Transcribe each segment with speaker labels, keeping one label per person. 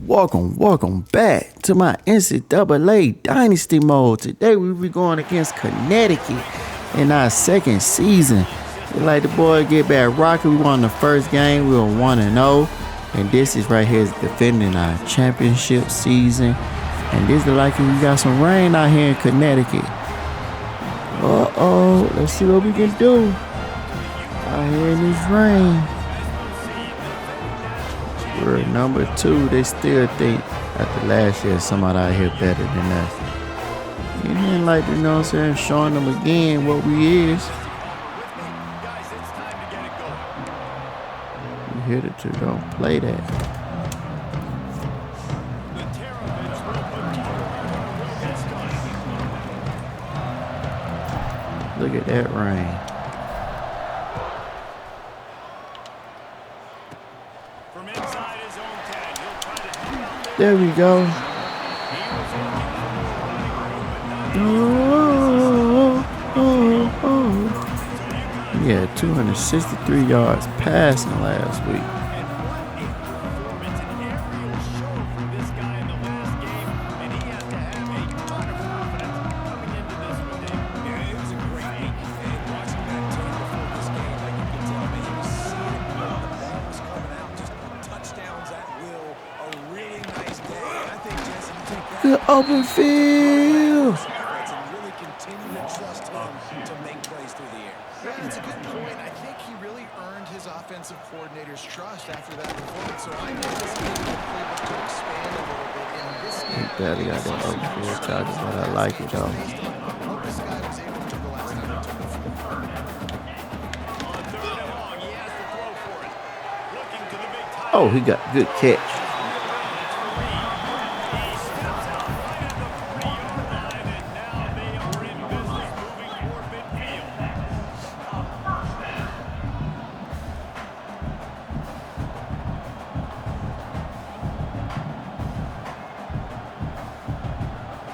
Speaker 1: Welcome back to my NCAA Dynasty mode. Today we be going against Connecticut in our second season. We like the boys get back rocking. We won the first game. We were 1-0. And this is right here is defending our championship season. And this is like we got some rain out here in Connecticut. Let's see what we can do out here in this rain. We're number 2. They still think after last year somebody out here better than us. And then like, you know what I'm saying, showing them again what we is. We hit it to don't play that. Look at that rain. There we go. Yeah, 263 yards passing last week. Good open field.
Speaker 2: It's a good point. I think he really earned his offensive coordinator's trust after that performance. So I know this game will playbook to expand a little bit in this game.
Speaker 1: He barely got that open field charges, but I like it though.
Speaker 2: This guy was able to the last time he took the field.
Speaker 1: Oh, he got good catch.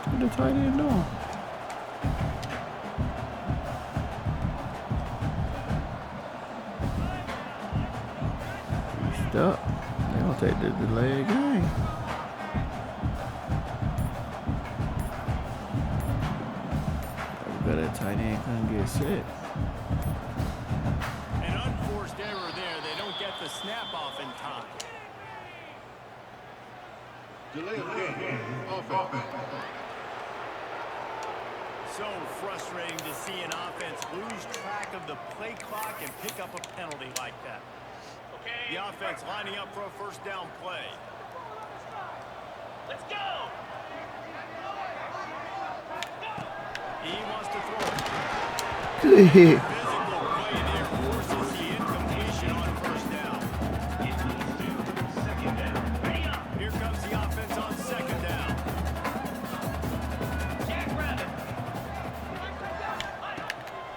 Speaker 1: What the tight end doing? Stop. They don't take the delay game. But that tight end couldn't get set.
Speaker 3: An unforced error there. They don't get the snap off in time.
Speaker 4: Delay of game. Offense.
Speaker 3: So frustrating to see an offense lose track of the play clock and pick up a penalty like that. The offense lining up for a first down play. Let's go! He wants to throw.
Speaker 1: Good hit.
Speaker 3: Physical play there forces the incompletion on first down. Here comes the offense on second down.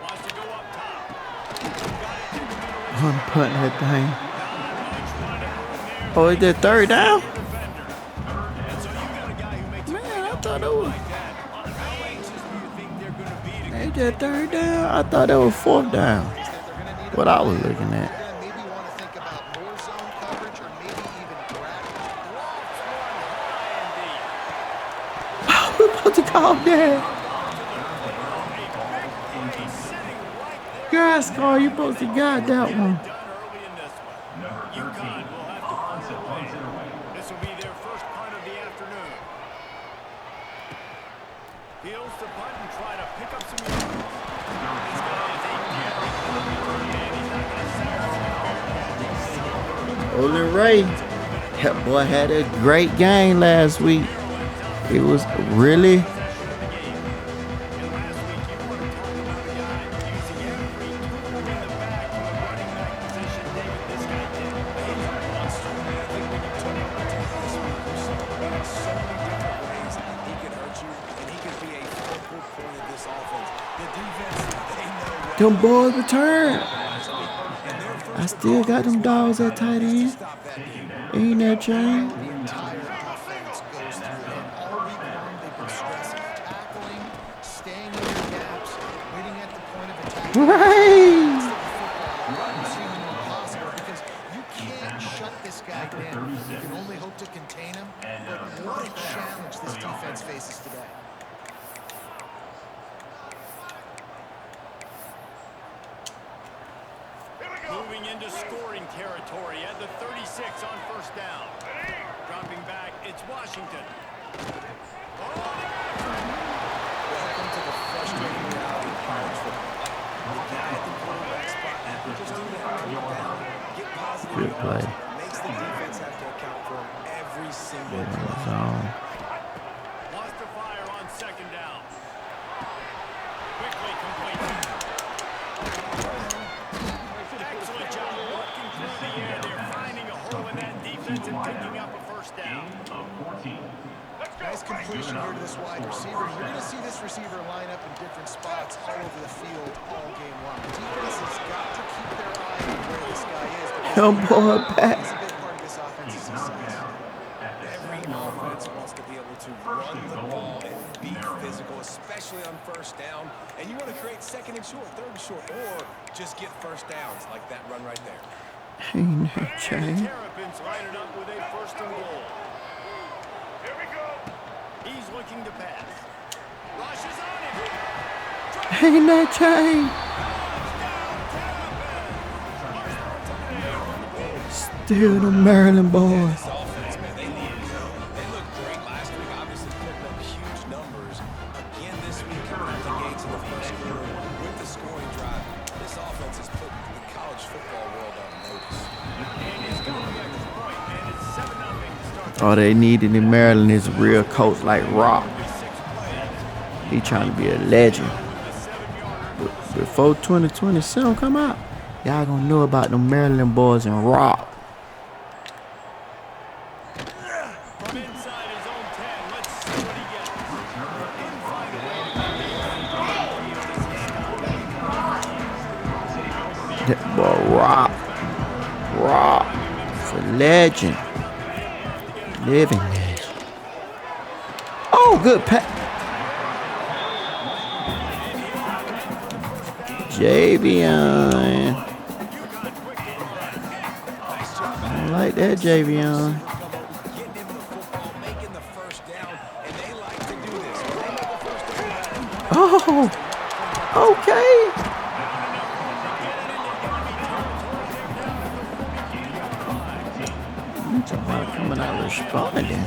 Speaker 3: Wants to go up top.
Speaker 1: I'm putting that thing. Oh, is that third down? Man, I thought it was. Ain't that third down? I thought that was fourth down. What I was looking at.
Speaker 2: Maybe want to think about more zone coverage or maybe even
Speaker 1: We're supposed to call that. Guys, call you supposed to got that one.
Speaker 3: UConn will have to punt it away. This will be their first punt of the afternoon. Heels to punt and try to pick up some yards. He's got his 8 carries, and he's not going to
Speaker 1: Olin Ray, that boy had a great game last week. It was really. Them boys return. I still got them dogs at tight end. Ain't that change?
Speaker 2: the entire offense goes through him. All week long, they've been stressing, tackling, staying in their gaps, waiting at the point of attack.
Speaker 1: Right.
Speaker 2: It's human impossible because you can't shut this guy down. You can only hope to contain him challenge this defense faces today.
Speaker 3: Moving into scoring territory at the 36 on first down. Dropping back, it's Washington.
Speaker 2: Welcome to the frustrating reality of college football. The guy at the quarterback spot just do that on down, get positive
Speaker 1: Good play.
Speaker 2: yards, makes the defense have to account for him every single play.
Speaker 3: Lost to fire on second down. Quickly complete. Excellent job working through the air. They're finding a hole in that defense and picking up a first down.
Speaker 2: Nice completion here to this wide receiver. You're going to see this receiver line up in different spots all over the field all game long. The defense has got to keep their eye on where this guy is.
Speaker 1: Come on, back.
Speaker 2: He's a big part of this offense's success. Every offense wants to be able to run the ball and be physical, especially on first down. And you want to create second and short, third and short, or just get first downs like that run right there.
Speaker 1: Ain't that chain?
Speaker 3: Terrapins lining up with a first and goal. Here we go. He's looking to pass. Rushes on him.
Speaker 1: Ain't that chain? Still the Maryland boys.
Speaker 2: This offense, man, they looked great last week, obviously putting up huge numbers. Again this week, coming out the gates in the first quarter with the scoring drive. This offense has put the college football world on notice.
Speaker 3: And he's going back to point, man. It's 7-0 to start.
Speaker 1: All they needed in Maryland is a real coach like Rock. He trying to be a legend. But before 2027 come out, y'all gonna know about the Maryland boys and Rock.
Speaker 3: From inside his own 10, let's see what he gets. Didn't find a way to
Speaker 1: That boy Rock. Rock. It's a legend. Living legend. Oh, good pass. Javion. I like that Javion.
Speaker 2: Getting him the football, making the first down, and they like to do this. When they make a first down,
Speaker 1: Oh, okay. You talking about coming out responding.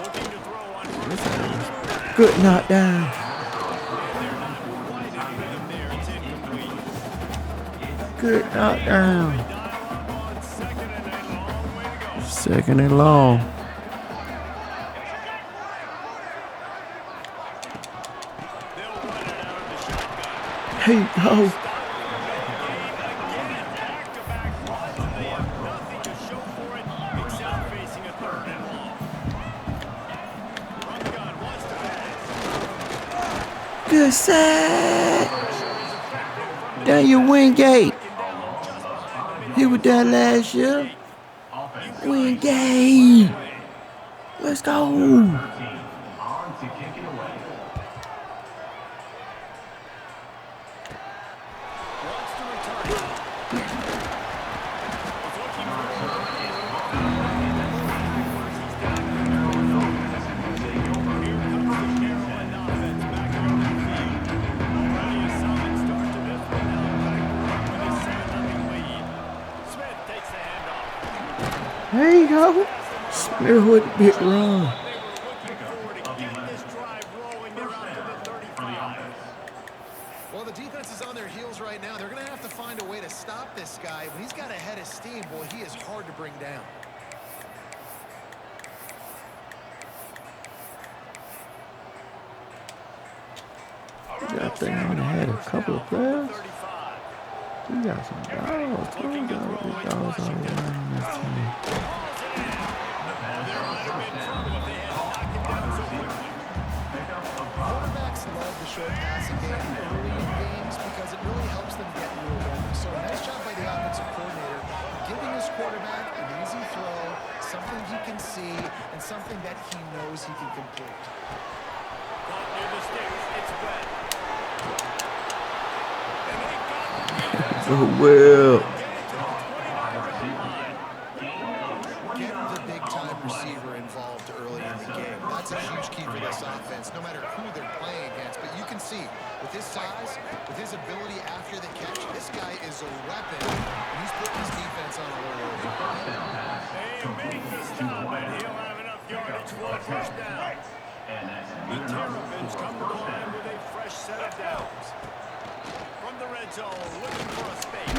Speaker 3: looking to throw on first.
Speaker 1: Good knockdown.
Speaker 3: It's incomplete.
Speaker 1: Good knockdown.
Speaker 3: On second and a long way to go.
Speaker 1: Second and long.
Speaker 3: They'll run it out of the shotgun.
Speaker 1: Hey, ho.
Speaker 3: Back-to-back runs, and they have nothing to show for it except facing a third and long. Run gun wants to pass.
Speaker 1: Good sack. Daniel Wingate. He was there last year. Wingate. Let's go.
Speaker 3: Wants to return it. He's looking for Here comes the Maryland offense back on the field. Already a solid start to this one. Now back with a 7-0 lead. Smith takes the handoff.
Speaker 1: There you go. Smith with a big run.
Speaker 3: They were looking forward to getting this drive rolling. They're out to the 35.
Speaker 2: well, the defense is on their heels right now. They're going to have to find a way to stop this guy. When he's got a head of steam, boy, he is hard to bring down.
Speaker 1: That thing only had a couple of players.
Speaker 3: 35.
Speaker 1: We got some dogs. We got big dogs all around this team.
Speaker 2: Quarterbacks love the short passing game early in games because it really helps them get into a rhythm. So nice job by the offensive coordinator, giving his quarterback an easy throw, something he can see, and something that he knows he can complete.
Speaker 3: Near the sticks, it's wet. And they got
Speaker 1: Will.
Speaker 2: Get the big-time receiver involved early in the game. That's a huge key for this offense, no matter who they're playing against. But you can see, with his size, with his ability after the catch, this guy is a weapon, and he's putting his defense on alert.
Speaker 3: They make the stop, and he'll have enough yardage for a first down. The Terrapins come to line with a fresh set of downs. From the red zone, looking for a space.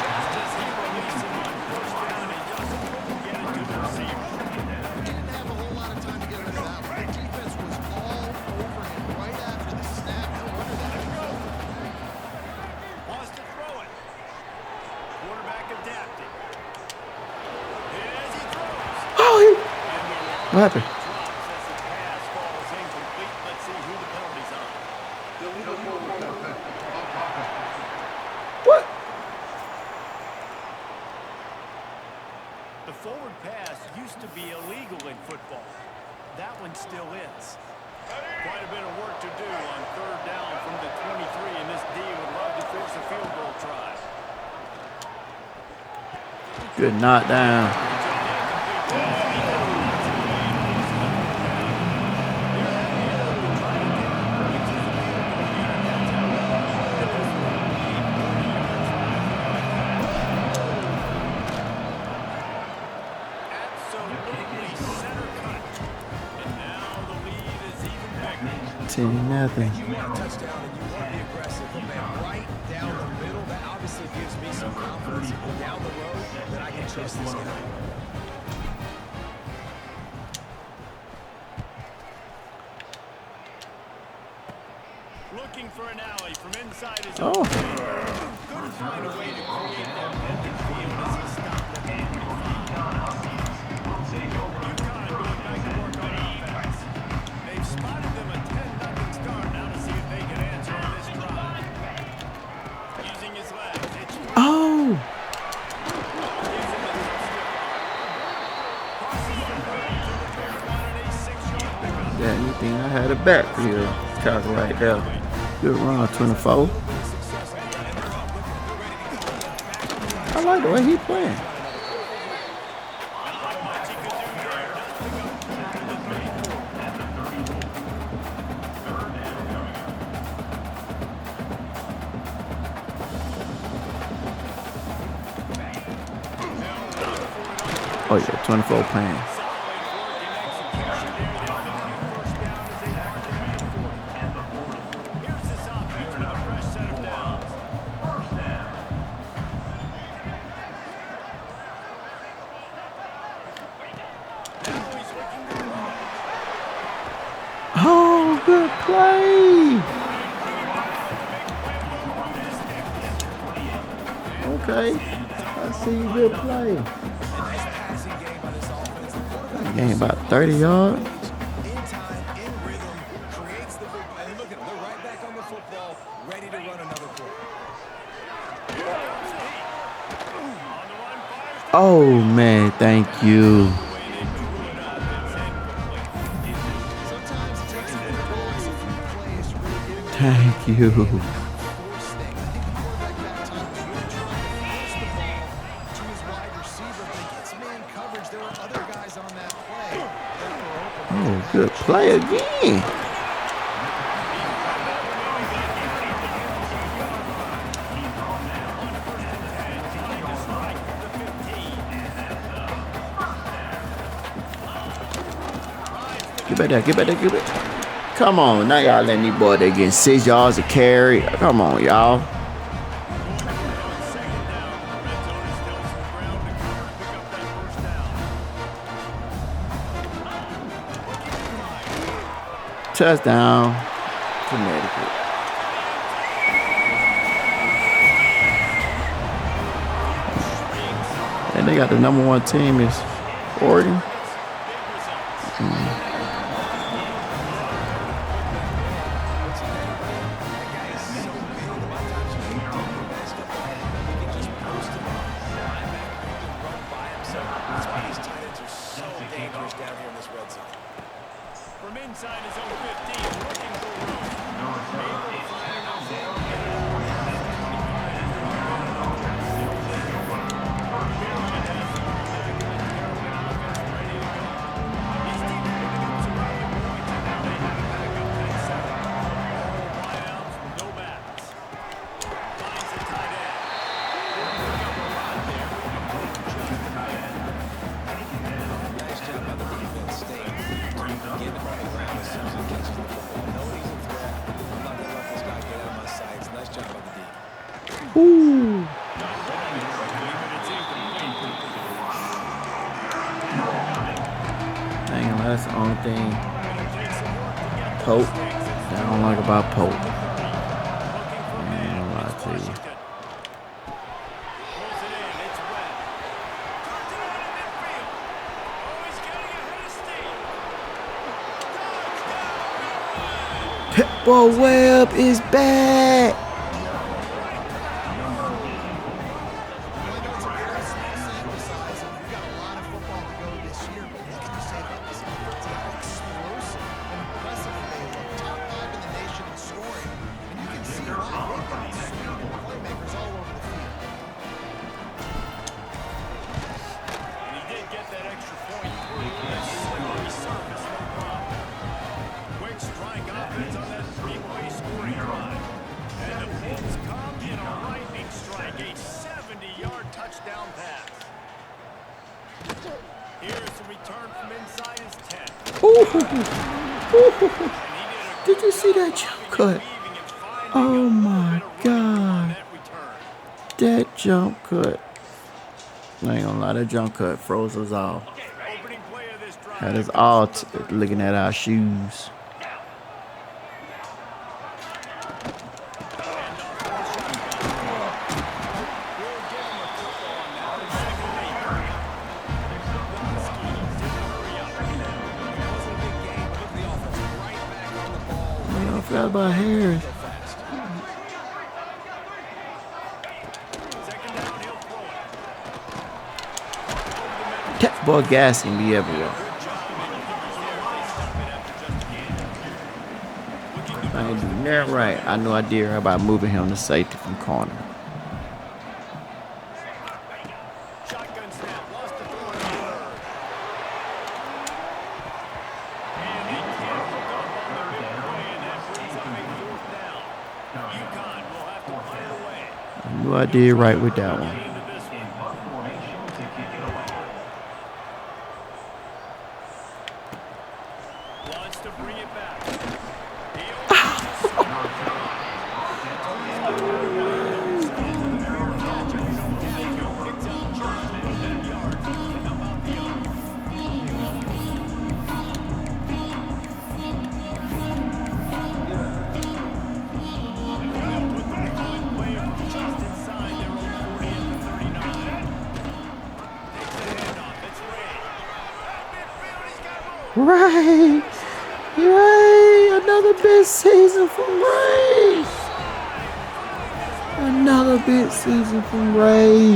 Speaker 3: Just as he releases him on first down, he doesn't get it to the receiver.
Speaker 2: He didn't have a whole lot of time to get rid of that one. The defense was all over him right after the snap. No wonder that didn't go.
Speaker 3: Wants to throw it. Quarterback adapting. As he throws.
Speaker 1: Oh, what happened?
Speaker 3: Drops as the pass falls incomplete. Let's see who the penalty's on.
Speaker 1: What?
Speaker 3: The forward pass used to be illegal in football. That one still is. Quite a bit of work to do on third down from the 23, and this D would love to force a field goal try.
Speaker 1: Good knockdown.
Speaker 3: Absolutely center cut. And now the lead is even bigger.
Speaker 1: 10-0.
Speaker 5: You want a touchdown and you want to be aggressive, but man, right down the middle, that obviously gives me some confidence down the road that I can trust this guy.
Speaker 3: Looking for an alley from inside his
Speaker 1: Oh.
Speaker 3: own. Couldn't find a way to create that open field as he stopped at the 45. UConn going back to work on offense. They've spotted them a 10-0 start. Now to see if they can answer on this drive. Using his legs. It's
Speaker 1: Oh.
Speaker 3: gives him the touchdown. Crosses the 30 to the 31 and a 6-yard pickup.
Speaker 1: Yeah, anything I had a backfield. Cock right there. Good run, 24. I like the way he playing. Oh yeah, 24 playing.
Speaker 3: Here's this offense with a fresh set of downs. Now he's looking to throw.
Speaker 1: Oh, good play. Okay, I see good play.
Speaker 5: Passing game by this offense. The quarterback
Speaker 1: Game about 30 yards.
Speaker 5: in time, in rhythm, creates the big play. And look at them, they're right back on the football, ready to run another play.
Speaker 3: On the run, fires to
Speaker 1: Oh man, thank you.
Speaker 2: Sometimes it takes a bit of noise if you play is really good.
Speaker 1: Thank you.
Speaker 2: Force things. I think the quarterback that time was really trying to force the ball to his wide receiver, but against man coverage, there were other guys on that play that were open.
Speaker 1: Oh, good play again. Get back there, get back there, get back. Come on, now y'all letting these boys, they getting 6 yards a carry. Come on, y'all.
Speaker 3: second down. Red zone is still some ground to cover to pick up that first down.
Speaker 1: Touchdown, Connecticut. And they got the #1 team is Oregon.
Speaker 3: From inside his own 15, looking for room. Able to find enough room.
Speaker 1: Ooh. Dang, that's the only thing Pope that I don't like about Pope. I ain't gonna lie to you. Pitbull Webb is back. Did you see that jump cut? Oh my God. That jump cut. I ain't gonna lie, that jump cut froze us all. Had us all looking at our shoes. I forgot about Harris. That boy gas can be everywhere. I ain't doing that right. I know I did right about moving him to safety from corner. I knew I did right with that one. Ray! Ray! Another big season from Ray! Another big season from Ray!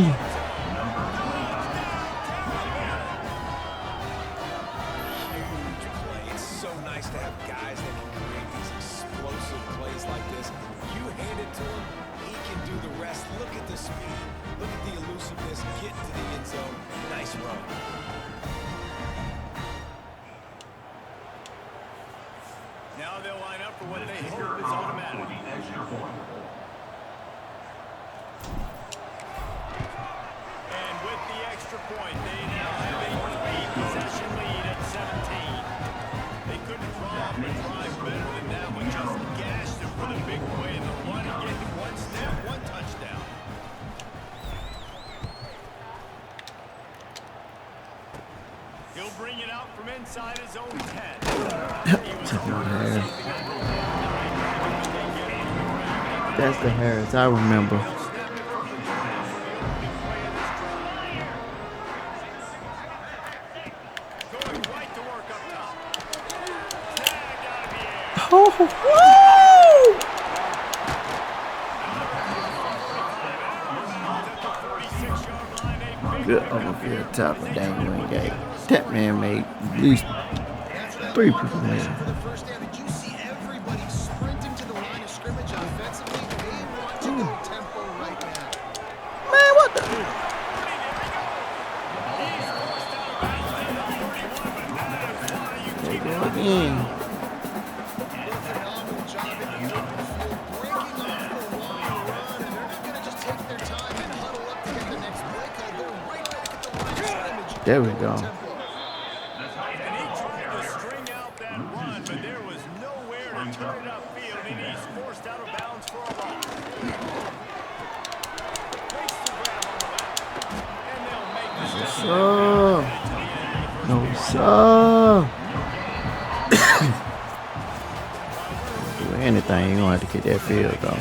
Speaker 5: It's so nice to have guys that can create these explosive plays like this. You hand it to him, he can do the rest. Look at the speed. Look at the elusiveness. Get to the end zone. Nice run. Now they'll line up for what they hope is automatic. And with the extra point, they now have a 3-possession lead at 17. They couldn't draw up a drive better than that one. Just gashed them for the big play in the run and getting one step, one touchdown. He'll bring it out from inside his own 10.
Speaker 1: That's the Harris I remember. Oh, woo! Good overfield tackle, Daniel Gate. That man made at least 3 people miss.
Speaker 2: Did you see everybody sprinting to the line of scrimmage offensively? They want to go tempo right now.
Speaker 1: Man, what the? They go again.
Speaker 2: Phenomenal job in the open field, breaking off the long run, and they're not going to just take their time and huddle up to get the next play call. They're right back at the line of scrimmage.
Speaker 1: There we go.
Speaker 5: And he tried to string out that run, but there was nowhere to turn it upfield, and he's forced out of bounds for a loss.
Speaker 1: sir. No, sir. Do anything, you gonna have to get that field though.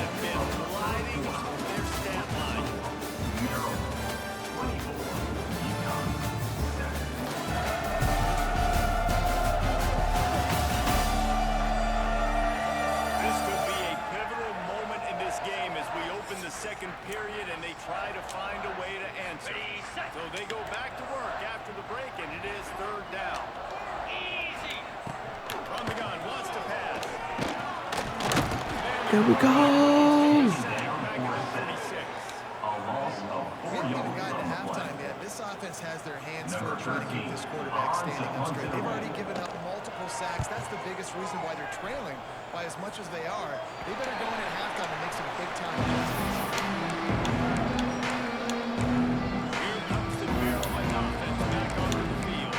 Speaker 5: This could be a pivotal moment in this game as we open the second period and they try to find a way to answer. So they go back to work after the break, and it is third down. From the gun, wants to pass.
Speaker 1: Here we go.
Speaker 2: We haven't even gotten to halftime yet. This offense has their hands full trying to keep this quarterback standing up straight. They've already given up multiple sacks. That's the biggest reason why they're trailing by as much as they are. They better go in at halftime and make some big-time adjustments.
Speaker 5: Here comes the Maryland offense back onto the field.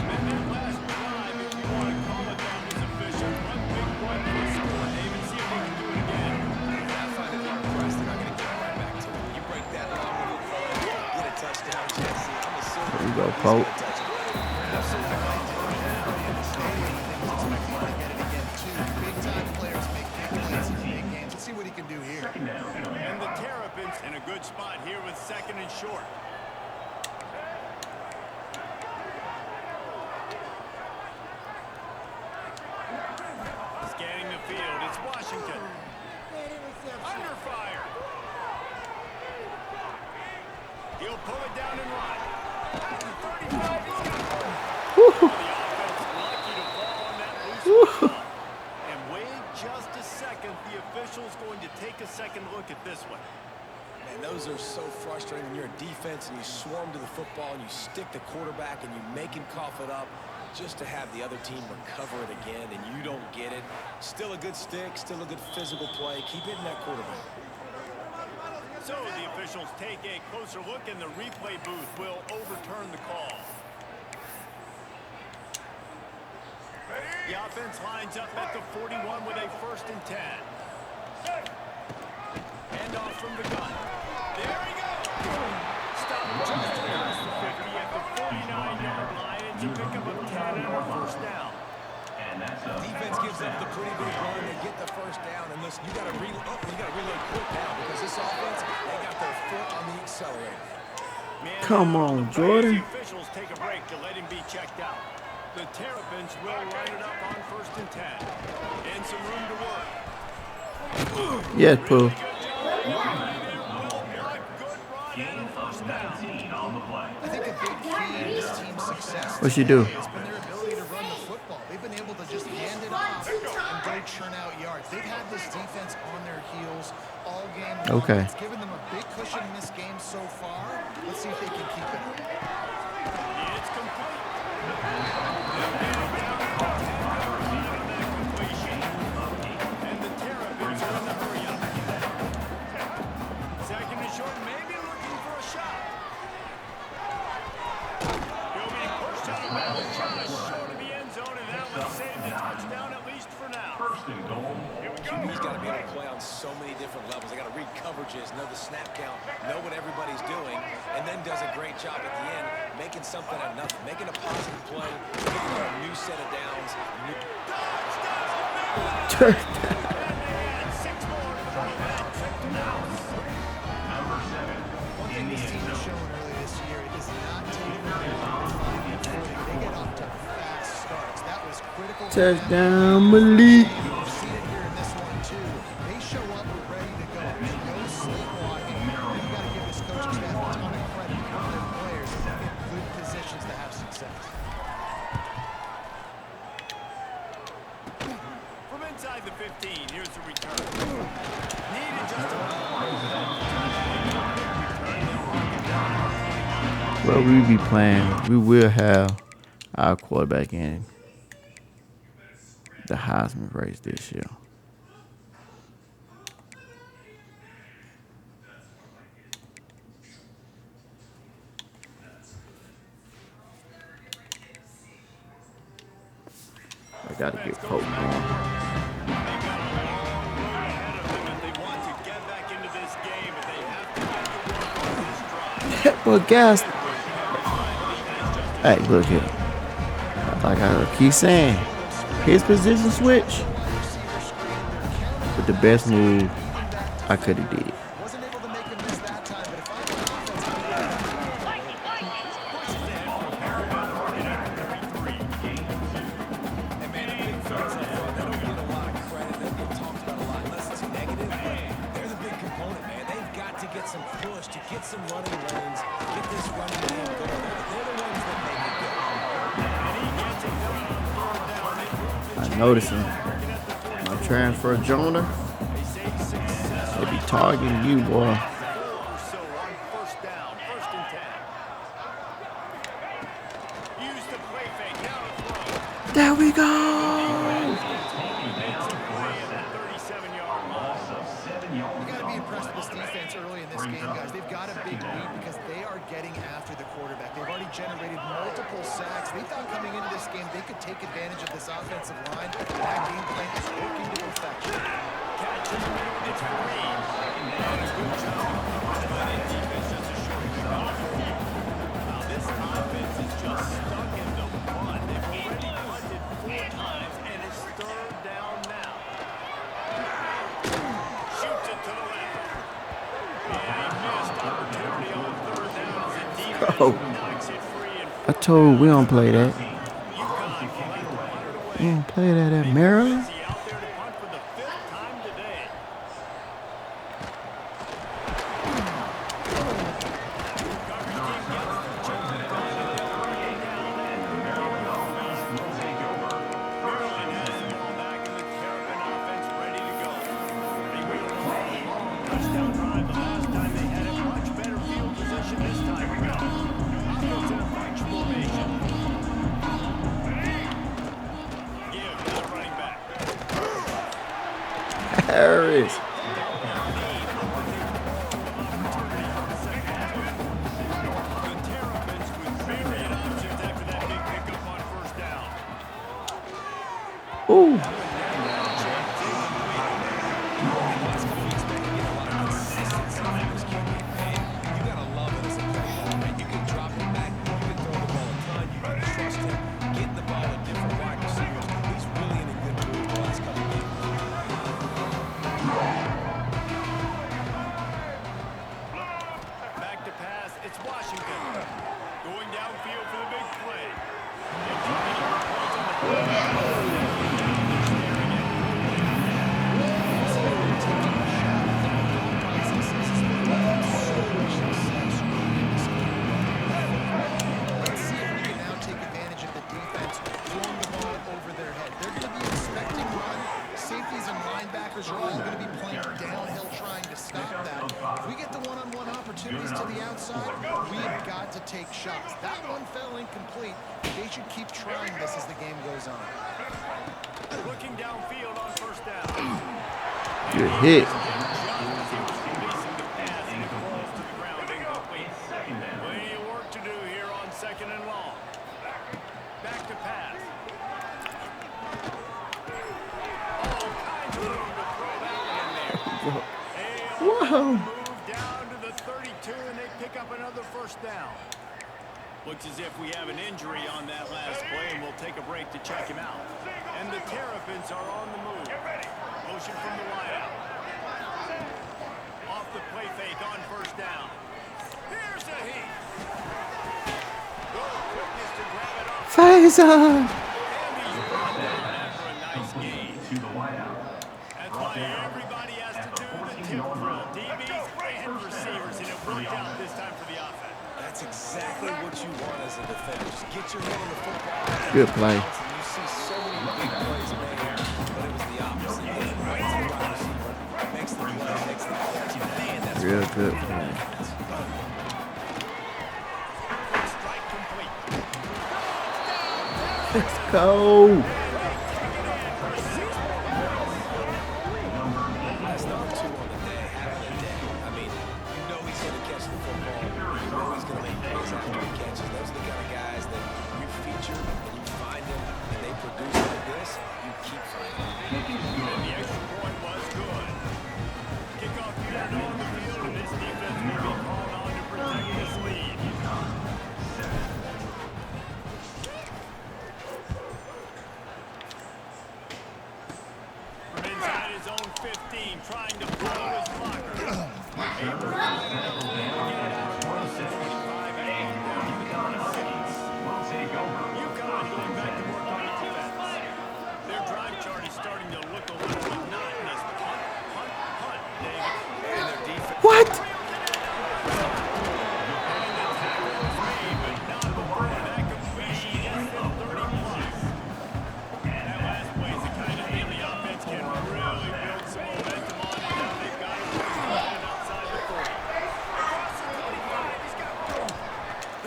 Speaker 5: And that last drive, if you want to call it that, was efficient. One big run for a score. David, see if they can do it again.
Speaker 6: I find it hard pressed. They're not going to get right back to it. You break that long with a play, get a touchdown, Jesse. I'm assuming
Speaker 1: There you go, Pope.
Speaker 2: Absolutely right, Dylan. Everybody in the stadium, I think, was expecting him to get it again, too. Big-time players make big plays in big games. Let's see what he can do here.
Speaker 5: And the Terrapins in a good spot here with second and short. Scanning the field, it's Washington. Under fire. He'll pull it down and run. At the 35, he's got it. The offense lucky to fall on that loose ball. And wait just a second. The official's going to take a second look at this one.
Speaker 6: Man, those are so frustrating when you're a defense and you swarm to the football and you stick the quarterback and you make him cough it up just to have the other team recover it again and you don't get it. Still a good stick, still a good physical play. Keep hitting that quarterback.
Speaker 5: So the officials take a closer look and the replay booth will overturn the call. The offense lines up at the 41 with a 1st and 10. Hand off from the gun. There he goes. Stop just across the 50 at the 49-yard line. It's a pickup of 10 and a 1st down.
Speaker 6: Defense gives up the pretty big run. They get the 1st down. And listen, you got to reload quick now because this offense, they got their foot on the accelerator.
Speaker 5: Man
Speaker 1: Come
Speaker 5: down
Speaker 1: on,
Speaker 5: the play as
Speaker 1: Jordan.
Speaker 5: The officials take a break to let him be checked out. The Terrapins will line it up on 1st and 10. And some room to work.
Speaker 1: Yes, Pooh.
Speaker 5: Good run and a 1st down.
Speaker 2: I think a big key in this team's success
Speaker 1: What you do?
Speaker 2: has been their ability to run the football. They've been able to just hand it off and go churn out yards. They've had this defense on their heels all game long.
Speaker 1: Okay.
Speaker 2: It's given them a big cushion in this game so far. Let's see if they can keep it up.
Speaker 5: It's complete. They'll get it down to the 10-yard line on that completion. And the Terrapins are in the hurry up. 2nd and short, maybe looking for a shot. He'll be pushed out of bounds, trying to show to the end zone, and that one saved the touchdown at least for now. Here we go.
Speaker 6: QB's got to be able to play on so many different levels. They got to read coverages, know the snap count, know what everybody's doing, and then does a great job at the end making something out of nothing, making a positive play, getting a new set of downs.
Speaker 2: One thing this team has shown early this year, it does not take very long to find their footing. They get off to fast starts. That was critical. for them.
Speaker 1: Touchdown, Malik.
Speaker 2: You've seen it here in this one, too. They show up ready to go. There's no sleepwalking. You got to give this coaching staff a ton of credit for their players in good positions to have success.
Speaker 5: From inside the 15, here's the return. Needed just a
Speaker 1: Well, we be playing. We will have our quarterback in the Heisman race this year. I gotta get Pope going.
Speaker 5: They've got a long road ahead of them if they want to get back into this game, but they have to get to work on this drive.
Speaker 1: Well, guys, Hey, look here. Like I keep saying, his position switch, but the best move I could have did.
Speaker 2: Wasn't able to make him miss that time, but if I'm an offense,
Speaker 6: And man, the big fellas up front, they don't get a lot of credit. They get talked about a lot unless it's negative. But they're the big component, man. They've got to get some push to get some running lanes, get this running game going. They're the ones that make it go.
Speaker 1: I noticing my transfer Jonah, they be targeting you, boy.
Speaker 5: So on first down, 1st and 10. Use the play fake. Now to throw.
Speaker 1: There we go.
Speaker 5: That 37-yard line.
Speaker 2: you got to be impressed with this defense early in this game, guys. They've got a big lead because they are getting after the quarterback. They've already generated multiple sacks. They thought coming into this game they could take advantage of this offensive line. That game plan is working to perfection.
Speaker 5: It's Reed. And a good job. That defense just a short off for you. Now this offense is just stuck in the mud. They've already punted 4 times, and it's 3rd down now. Shoots it to the left. And missed opportunity on 3rd down as the defense
Speaker 1: Oh.
Speaker 5: knocks it free and
Speaker 1: I told we don't play that.
Speaker 5: UConn will have to punt it away.
Speaker 1: We don't play that at Maryland.
Speaker 5: Is he out there to punt for the 5th time today? Maryland has the ball back and the Terrapin offense ready to go. They wheel it along. Touchdown drive the last time they had it. Much better field position this time around. Offense in a bunch formation. Give to the running back.
Speaker 1: Harris.
Speaker 5: The Terrapins with myriad options after that big pickup on 1st down.
Speaker 1: Ooh.
Speaker 6: You gotta love it as a player, man. You can drop it back, you can throw the ball a ton, you can trust him, getting the ball to different wide receivers. He's really in a good mood the last couple of games.
Speaker 5: Back to pass. It's Washington. Going downfield for the big play.
Speaker 2: Let's see if we can now take advantage of the defense throwing the ball over their head. They're going to be expecting run. Safeties and linebackers are all going to be playing downhill trying to stop that. If we get the one-on-one opportunities to the outside, we have got to take shots. That one fell incomplete. They should keep trying this as the game goes on.
Speaker 5: Looking downfield on 1st down.
Speaker 1: Good hit.
Speaker 5: Plenty of work to do here on 2nd and long. Back to pass. All kinds of room to throw that one in there.
Speaker 1: Whoa.
Speaker 5: Move down to the 32 and they pick up another 1st down. Looks as if we have an injury on that last play, and we'll take a break to check him out. And the Terrapins are on the move. Motion from the wideout. Off the play fake on 1st down. Here's a heat. Good quickness to grab it off.
Speaker 1: Phaser.
Speaker 5: And he's brought down after a nice gain. That's why everybody has to do the tip drill. DBs and receivers, and it worked out this time for the offense.
Speaker 6: That's exactly what you want as a defender. Just get your head on the football.
Speaker 1: Good play.
Speaker 6: And you see so many big plays made here, but it was the opposite. Get it right to the wide receiver, makes the play, makes the catch. Man, that's
Speaker 1: Real good play.
Speaker 5: Strike complete.
Speaker 1: Let's go.
Speaker 6: That's number 2 on the day, having a day. I mean, you know he's going to catch the football. You know he's going to make plays after he catches. Those are the kind of guys that you feature and you find them and they produce like this, you keep finding them.
Speaker 5: And the extra point was good. Kickoff unit on the field, and this defense will be called on to protect this lead.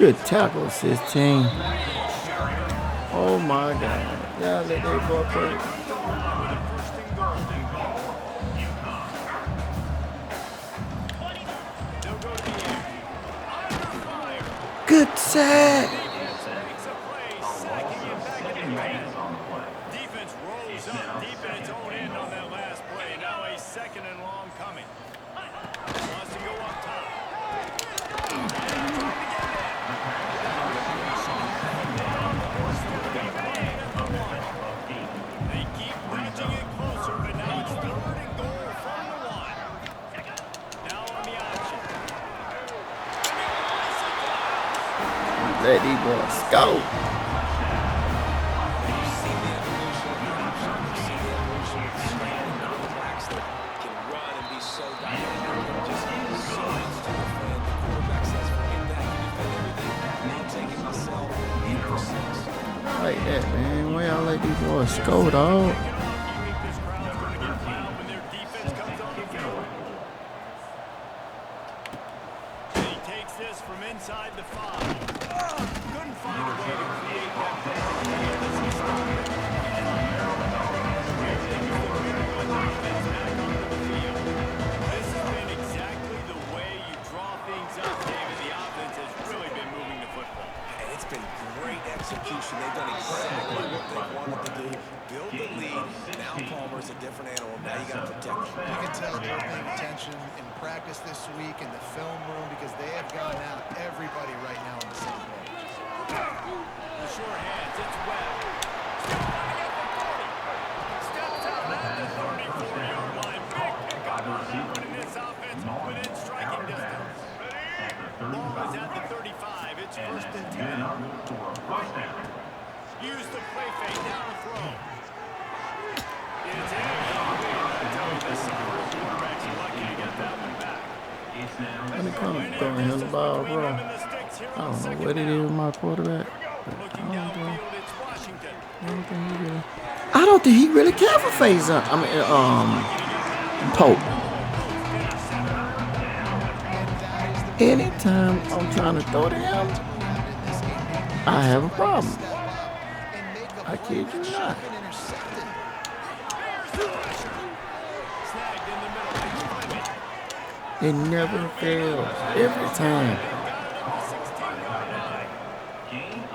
Speaker 1: Good tackle, 16. Oh my God. Y'all let that boy play. Good sack.
Speaker 5: Makes a play, sacking him back at the 10. Defense rolls up deep in its own end on that last play. Now a second and long coming. Wants to go up top. They keep nudging it closer, but now it's 3rd and goal from the 1. Now on the option.
Speaker 1: Let these boys go.
Speaker 6: Can run and be so dynamic. Just so much to defend. The quarterback says, forget that. You defend everything. I'll take it myself. 8 for 6.
Speaker 1: Like that, man. Why y'all let these boys go, dog?
Speaker 5: You think this crowd's going to get loud when their defense comes on the field? And he takes this from inside the 5. Couldn't find a way to create that This has been exactly the way you draw things up, David. The offense has really been moving the football.
Speaker 6: And it's been great execution. They've done exactly what they wanted to do. Build the lead. Now Palmer's a different animal. Now you got to protect him.
Speaker 2: You can tell they're paying attention in practice this week in the film room because they have gotten out everybody right now on the same page.
Speaker 5: The sure hands, it's Webb. Still running at the 40. Steps out at the 34-yard line. Big pickup on that one in this offense within striking distance. Ball is at the 35. It's 1st and 10. Use the play fake down the throw. It's incomplete. This quarterback's lucky to get that one back.
Speaker 1: When it comes to throwing him the ball, bro, I don't know what it is with my quarterback. But I don't think he really care for Faison. Pope. Anytime I'm trying to throw to him, I have a problem. I kid you not. It never fails. Every time.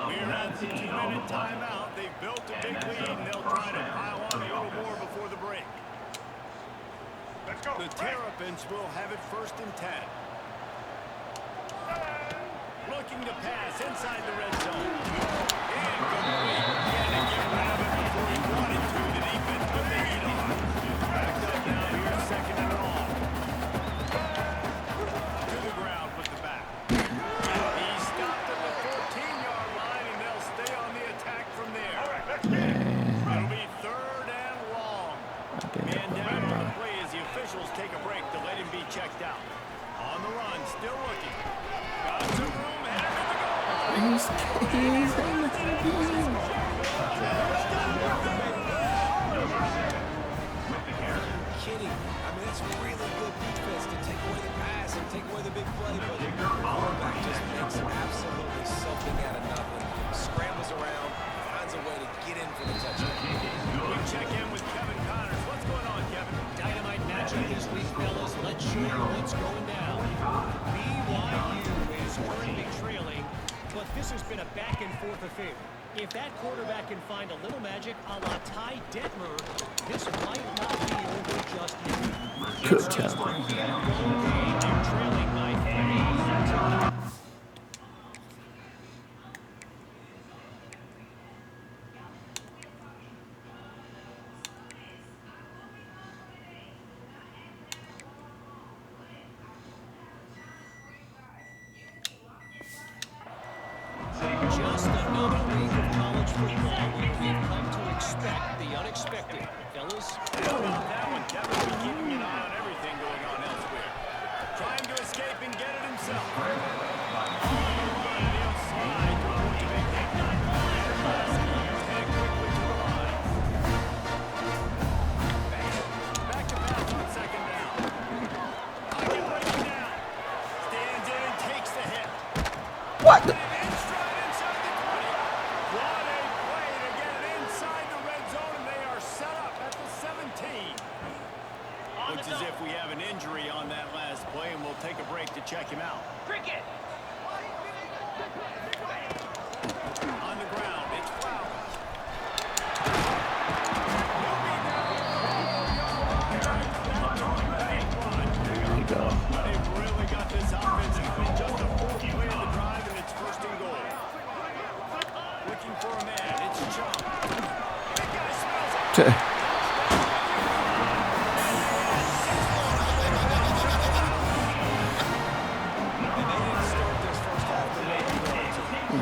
Speaker 5: We're at the 2-minute timeout. They've built a big lead, and they'll try to pile on a little more before the break. The Terrapins will have it 1st and 10. Looking to pass inside the red zone. Incomplete. Can't get rid of it before he wanted to. The defense put the heat on. Backed up now here, 2nd and long. To the ground with the back. He stopped at the 14-yard line, and they'll stay on the attack from there. It'll be 3rd and long. Man down on the play as the officials take a break to let him be checked out. On the run, still looking. Got some room, headed to the goal.
Speaker 1: He's
Speaker 6: Kidding. I mean, that's really good defense to take away the pass and take away the big play, but the quarterback just makes absolutely something out of nothing. Scrambles around, finds a way to get in for the touchdown.
Speaker 5: We check in with Kevin Connors. What's going on, Kevin?
Speaker 7: Dynamite matchup this week, fellas. Let's show you what's going down. BYU is currently trailing, but this has been a back-and-forth affair. If that quarterback can find a little magic a la Ty Detmer, this might not be over just yet.
Speaker 1: Good
Speaker 7: It's just
Speaker 1: job.
Speaker 7: a field-goal game. They're trailing by 3. Just another week of college football where we've come to expect the unexpected. Fellas,
Speaker 5: How about that one, Kevin? We're keeping an eye on everything going on elsewhere. Trying to escape and get it himself. On the run, and he'll slide to avoid the big hit. Headed quickly to the line. Back to pass on 2nd down. Pocket running down. Stands in and takes the hit.
Speaker 1: What the?
Speaker 5: Inside the 20. What a play to get it inside the red zone, and they are set up at the 17. Looks as if we have an injury on that last play, and we'll take a break to check him out.
Speaker 7: Cricket.
Speaker 5: On the ground, it's Flowers.
Speaker 1: There you go.
Speaker 5: They've really got this offense going. Just a fourth play of the drive, and it's first and goal. Looking for a man. It's Chung. Big guy smells it.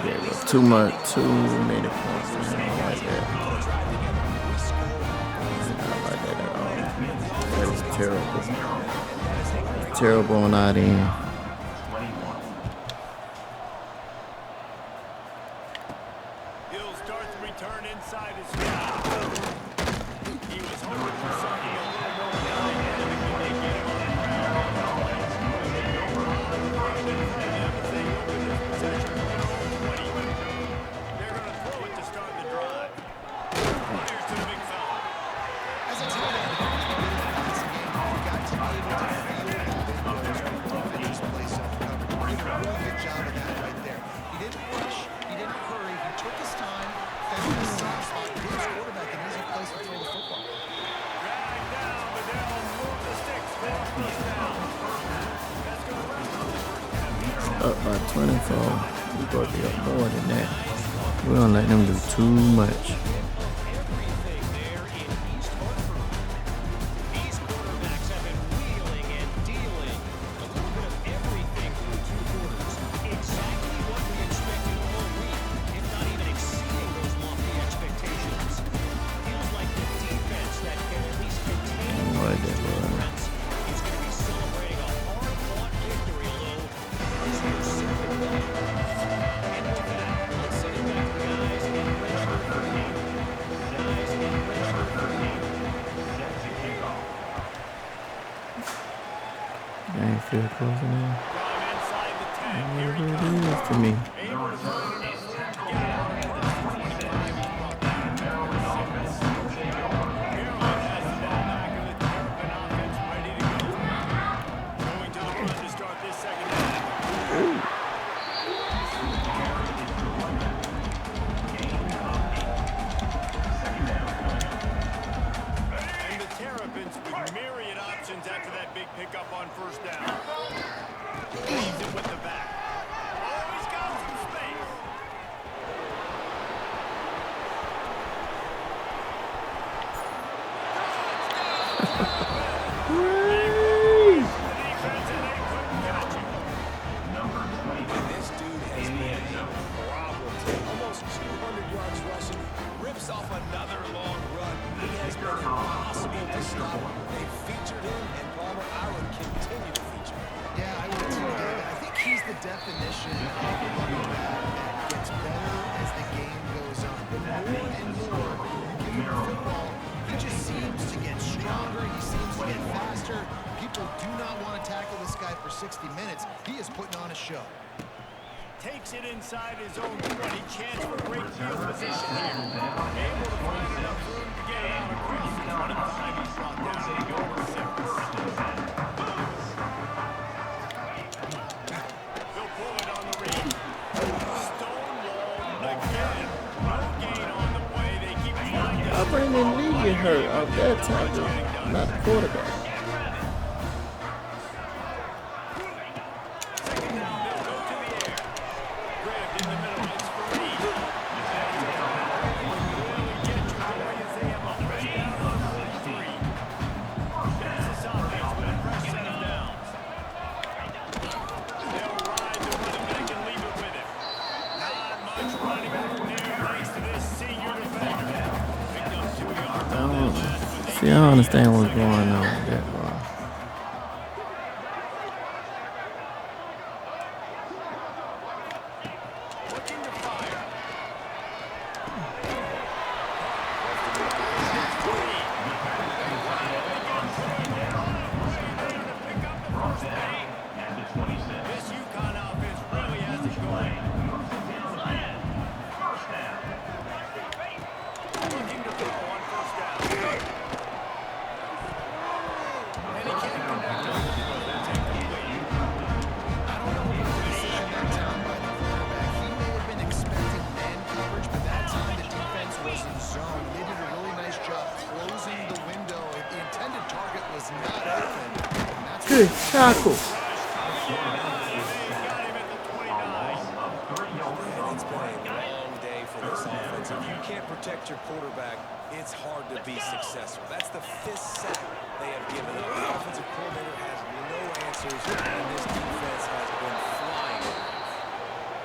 Speaker 1: There was too many points. Man. I don't like that. I don't like that at all. That is terrible. It's terrible on our end.
Speaker 5: He'll start the return inside his field. He was hoping for something a little more dynamic when they get him on the ground. And they open this possession from their own 20. They're going to throw it to start the drive. Here's to the big fella.
Speaker 2: As a tight end, passing game, you've got to be able to feel that defense play self-covered. He did a really good job of that right there. He didn't rush, he didn't hurry, he took his time, found his soft spot, and gave his quarterback an easy place to throw the football.
Speaker 5: Drag down, but they'll move the sticks for a first down. That's going to wrap up the first half.
Speaker 1: Up by 24. We got to be up more than that. We don't let them do too much.
Speaker 7: Everything there in East Hartford. These quarterbacks have been wheeling and dealing. A little bit of everything through two quarters. Exactly what we expected all week, if not even exceeding those lofty expectations. Feels like the defense that can at least contain
Speaker 1: I don't like that, bro.
Speaker 7: offense is going to be celebrating a hard-fought victory, Lou. This year's second win. And with that, let's send it back to the guys in redshirt 13. Guys in redshirt 13. Set to kick off.
Speaker 1: I ain't feel close enough.
Speaker 5: From inside the 10. Here
Speaker 1: What
Speaker 5: he
Speaker 1: it
Speaker 5: comes.
Speaker 1: is to me.
Speaker 5: Able to find enough room to get out of this 25. He's brought back down to 6. Maryland has the ball back, and the Terrapin offense ready to go. Going to the run to start this second half. And the Terrapins with myriad options after that big pickup on first down. Leaves it with the back. Oh, he's got some space. The defense, and they couldn't catch him.
Speaker 6: And this dude has been a problem. Almost 200 yards rushing. Rips off another long run. He has been impossible to stop. They've featured him, and Palmer, I would continue to feature him.
Speaker 2: Yeah, I would too, David. I think he's the definition of a running back that gets better as the game goes on. The more and more you give him the football, he just seems to get stronger. He seems to get faster. People do not want to tackle this guy for 60 minutes. He is putting on a show.
Speaker 5: Takes it inside his own 20. Chance for great field position here. Able to find enough room to get out across the 25. He's brought down to go to 6. He'll pull it on the read. Stonewalled again. No gain on the play. They keep finding
Speaker 1: I bring in Lee get hurt off that tackle, not the quarterback.
Speaker 5: second down. They'll go to the air. Grabbed in the middle. It's for Reed. Really get you going as they have a first down on 43. Kansas offense with a fresh set of downs. They'll ride the running back and leave it with him. Not much running back there thanks to this senior defender. Picked up 2 yards on that last one.
Speaker 1: See, I don't understand what's going on with that, bro.
Speaker 5: Looking to fire. This UConn offense really has it going.
Speaker 1: Good tackle.
Speaker 5: They got him at the 29.
Speaker 6: And it's been a long day for this offense. If you can't protect your quarterback, it's hard to be successful. That's the 5th sack they have given up. The offensive coordinator has no answers, and this defense has been flying.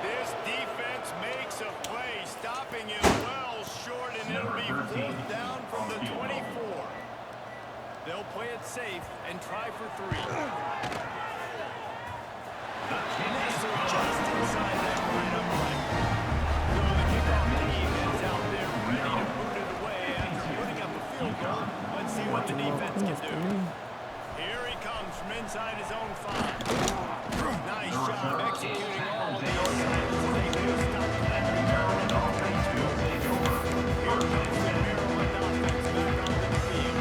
Speaker 5: This defense makes a play, stopping him well short, and it'll be 4th down from the 24. They'll play it safe and try for 3. Nestor just inside that right upright. So the kickoff team is out there ready to put it away after putting up a field goal. Let's see what the defense can do. Here he comes from inside his own 5. Nice job executing all of the assignments. They do stop that. Here comes the Maryland offense back onto the field.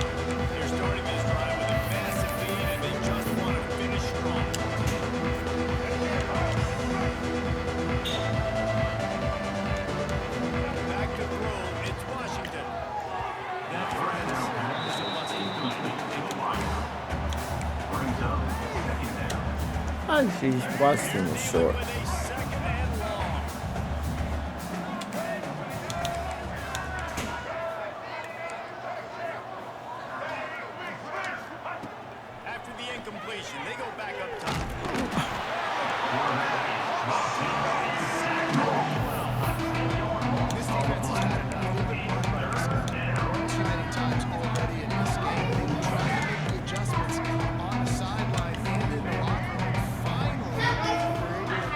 Speaker 5: They're starting this drive with a massive lead, and they just want to finish strong. Back to throw, it's Washington. That, friends, is a must-see.
Speaker 1: I see Washington was short.
Speaker 5: With a second and long. After the incompletion, they go back up top.
Speaker 2: This defense has had enough. They've been run by this guy too many times already in this game. They were trying to make the adjustments on the sideline and in the locker room. Finally, they were able to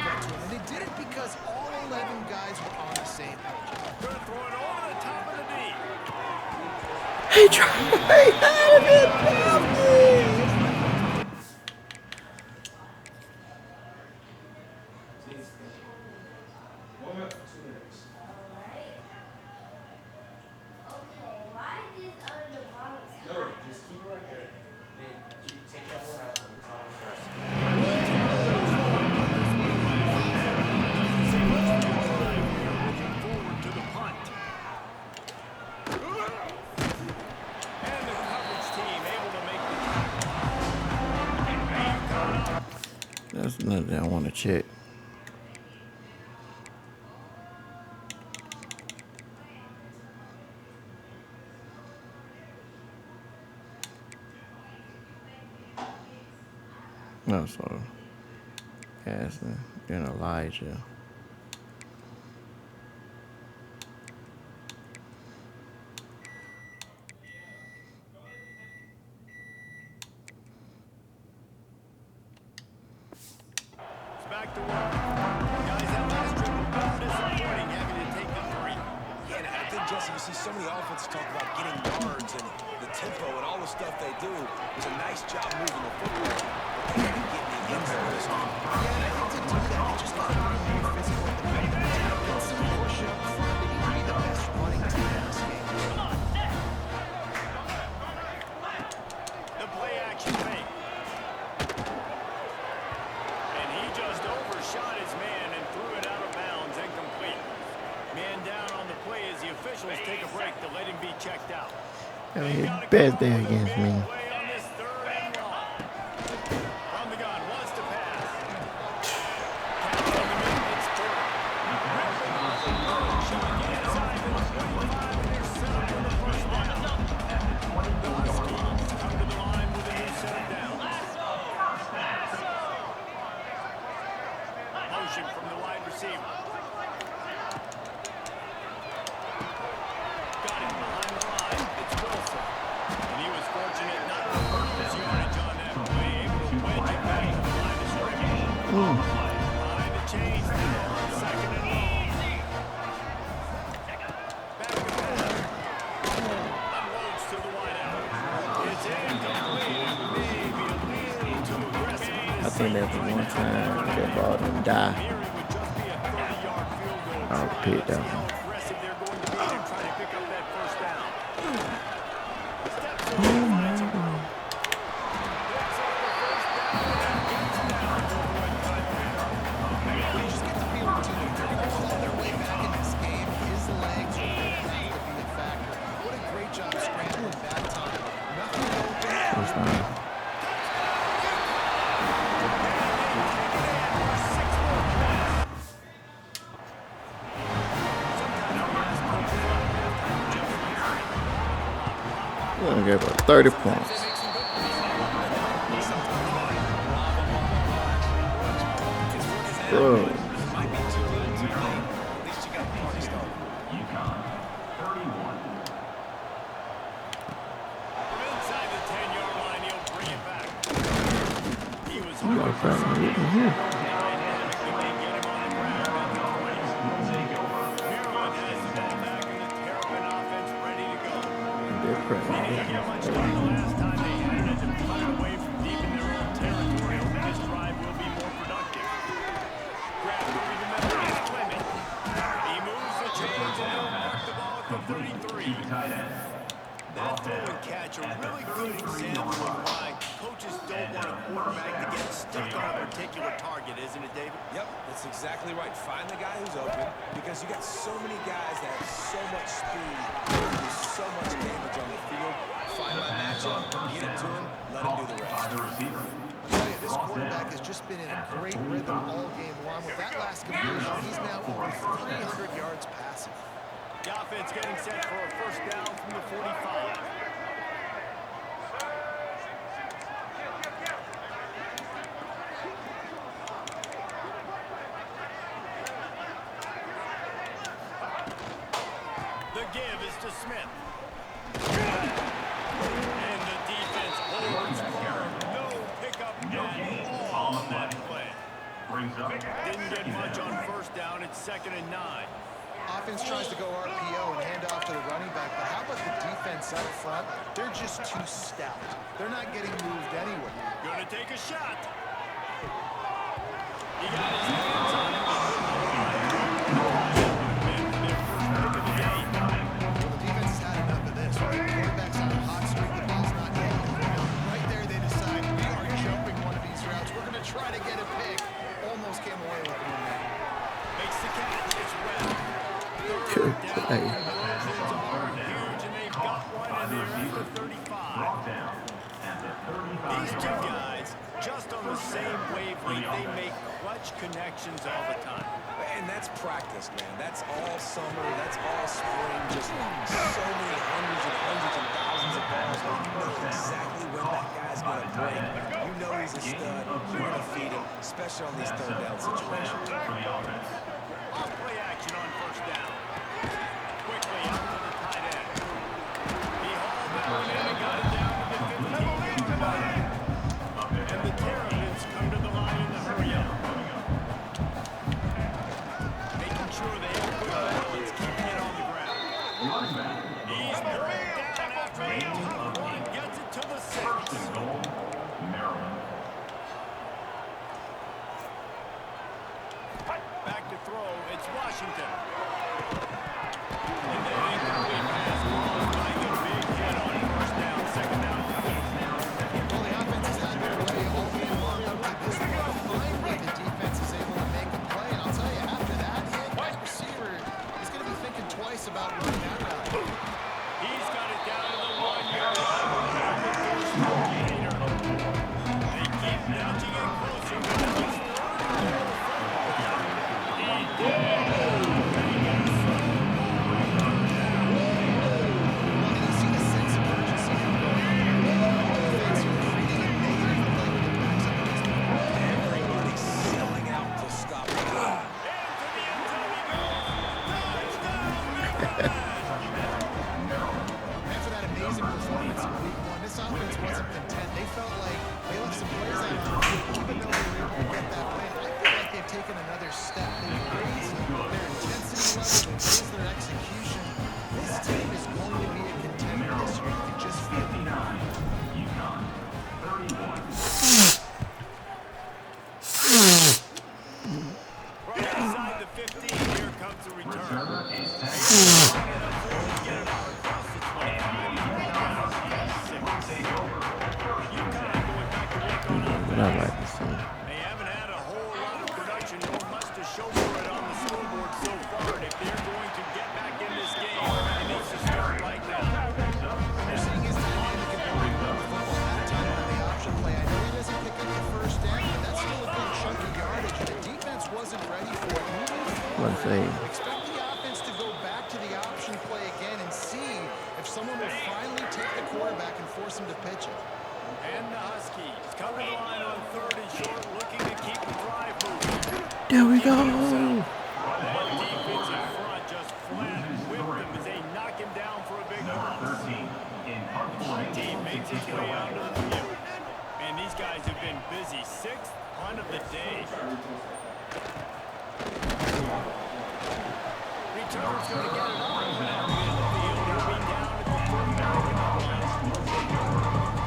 Speaker 2: get to him. And they did it because all 11 guys were on the same page.
Speaker 5: Gonna throw it over the top of the knee.
Speaker 1: He tried. He had it.
Speaker 5: Forward to the punt. And the coverage team able to make the
Speaker 1: That's another thing I want to check. No, so Cassie and Elijah.
Speaker 5: It's back to work. Guys, that last dribble was disappointing, having to take the 3.
Speaker 6: Yeah, and I think, Jesse, you see so many offenses talk about getting yards and the tempo and all the stuff they do. It's a nice job moving the football, but they haven't getting the end zone this time.
Speaker 2: Yeah, and I think to do that, you just got to be more physical at the plate. Get some push up front. They need to be the best running team in this game.
Speaker 5: The play action fake. And he just overshot his man and threw it out of bounds, incomplete. Man down on the play as the officials take a break to let him be checked out.
Speaker 1: He bet there against me.
Speaker 5: Play on this 3rd and long. From the gun, wants to pass. Catch on the move, it's third. Shot inside the 25, and they're set up for the first down. The Huskies come to the line with a new set of downs. Motion from the wide receiver. Got him behind the line. It's Wilson. And he was fortunate not to lose yardage on that play, able to wedge it back to the line of scrimmage. Behind the chains now on 2nd and long. Back to pass. Unloads to the wideout. It's incomplete. Maybe a little too aggressive.
Speaker 1: I think that was one time that ball didn't die.
Speaker 5: Here it would just be a 30-yard field goal.
Speaker 1: I'll pick that
Speaker 5: How
Speaker 1: one.
Speaker 5: aggressive they're going to be to try to pick up that first down. Steps away, finds a room. Picks up the first down and gets down to avoid 5 yards.
Speaker 2: You just get the feeling, too, that they're going to claw their way back in this game. His legs are going to have to be a factor. What a great job scrambling that time. Nothing open.
Speaker 1: First down. I gave up 30 points. Bro.
Speaker 6: Might be too little too late. At least you got the party started.
Speaker 3: UConn, 31.
Speaker 5: From inside the 10-yard line, he'll bring it back. He was
Speaker 1: You got a problem with me here.
Speaker 5: dynamically may get him on the ground at the 20. Maryland has the ball back and the Terrapin offense ready to go.
Speaker 1: They're pregnant.
Speaker 5: They didn't get much done the last time they had it and put it away from deep in their own territory. Hope this drive will be more productive. Grab through the middle is Clement. He moves the chains and he'll mark the ball at the 33. That throw and catch, a really good example of why coaches don't want a quarterback to get stuck on a particular target, isn't it, David?
Speaker 6: Yep, that's exactly right. Find the guy who's open because you got so many guys that have so much speed, they can do so much damage on the field. Find my matchup, get it to him, let him do the rest.
Speaker 2: This quarterback has just been in a great rhythm all game long. With that last completion, he's now over 300 yards passing.
Speaker 5: The offense getting set for a first down from the 45. The give is to Smith. And the defense holds firm. No pickup at all on that play. Didn't get much on first down. It's 2nd and 9.
Speaker 2: Offense tries to go RPO and hand off to the running back, but how about the defense up front? They're just too stout. They're not getting moved anywhere.
Speaker 5: Gonna take a shot. He got his hands on it.
Speaker 2: Well, the defense has had enough of this, right? Quarterback's on a hot streak, the ball's not getting to the ground. Right there, they decide we are jumping one of these routes. We're gonna try to get a pick. Almost came away with it in there.
Speaker 5: Makes the catch. It's Webb.
Speaker 1: Good play.
Speaker 5: Huge, and they've got one in there at the 35. These two guys, just on the same wavelength, they make clutch connections all the time.
Speaker 6: And that's practice, man. That's all summer. That's all spring. Just so many hundreds and thousands of balls. You know exactly when that guy's going to break. You know he's a stud. You're going to feed him, especially on these third down situations.
Speaker 5: Off play action on first down. Quickly out to the tight end. He hauled that one in and got it down to the 15. And the Terrapins come to the line in the hurry-up. Making sure they have good balance, keeping it on the ground. He's brought down after the one, gets it to the 6. Back to throw, it's Washington. And then incomplete pass caused by the big hit on first down, 2nd down.
Speaker 2: Well, the offense has had their way all game long up to this point. Finally, the defense is able to make a play. And I'll tell you, after that hit, that receiver is going to be thinking twice about running that route.
Speaker 5: He's got it down to the 1-yard line. They keep nudging it closer, but now it's 3rd and goal.
Speaker 6: Everybody's selling out to stop him.
Speaker 2: After that amazing performance in week one, this offense wasn't content. They felt like they left some plays out on the field, even though they were able to get that win. I feel like they've taken another step. They've raised their intensity level, they've raised their execution. This team is going to be a contender this year. You can just feel it.
Speaker 3: UConn, 31.
Speaker 5: Right inside the 15, here comes the return.
Speaker 1: But I like to see.
Speaker 5: They haven't had a whole lot of production, nor much to show for it on the scoreboard so far. And if they're going to get back in this game, it needs to start right now.
Speaker 2: They're seeing his dynamic ability to run the football that time on the option play. I know he doesn't pick up the first down, but that's still a good chunk of yardage. The defense wasn't ready for it. Moving
Speaker 1: Let's see.
Speaker 2: forward, expect the offense to go back to the option play again and see if someone will finally take the quarterback force him to pitch it.
Speaker 5: And the Huskies come to the line on 3rd and short, looking to keep the drive moving.
Speaker 1: There we go.
Speaker 5: That defense in front just flat whipped him as they knock him down for a big loss. The team makes its way out to the field. And these guys have been busy. 6th punt of the day. Returner's going to get it on. He'll be down at the 39-yard line.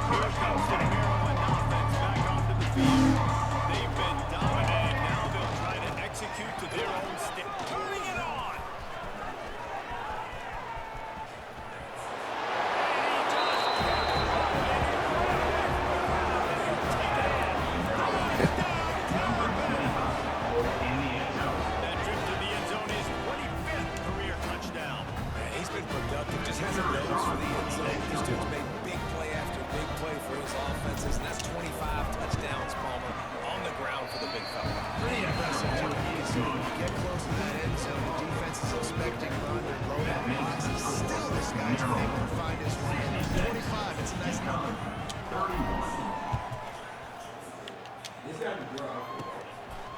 Speaker 5: Here comes the Maryland offense back onto the field. They've been dominating. Now they'll try to execute to their own stick. Turning it on. That trip to the end zone is 25th career touchdown.
Speaker 6: Man, he's been productive, just has a nose for the end zone. This dude's made big play after big play for his offenses, and that's 25 touchdowns, Palmer, on the ground for the big fella.
Speaker 2: Pretty impressive, too. You get close to that end zone, the defense is expecting run or low boxes. Still, this guy's been able to find his way in. 45, it's a nice number.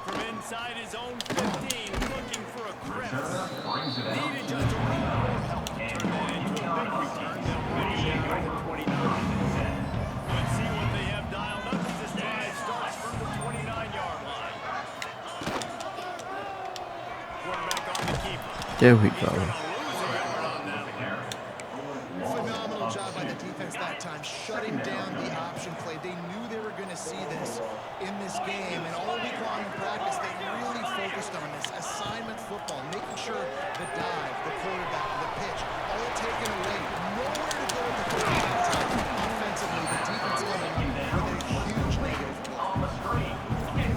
Speaker 5: From inside his own 15, looking for a crevice. Needed just a little more help to turn that into a big return. They'll bring it in at the 29. Let's see what they have dialed up as this drive starts from the 29-yard line. Quarterback on the keeper.
Speaker 1: There we go.
Speaker 2: Phenomenal job by the defense that time, shutting down the option play. They knew they were going to see this in this game, and all week long in practice, they really focused on this assignment football, making sure the dive, the quarterback, the pitch, all taken away. Nowhere to go with the quarterback time. Offensively, the defense coming up with a huge negative play.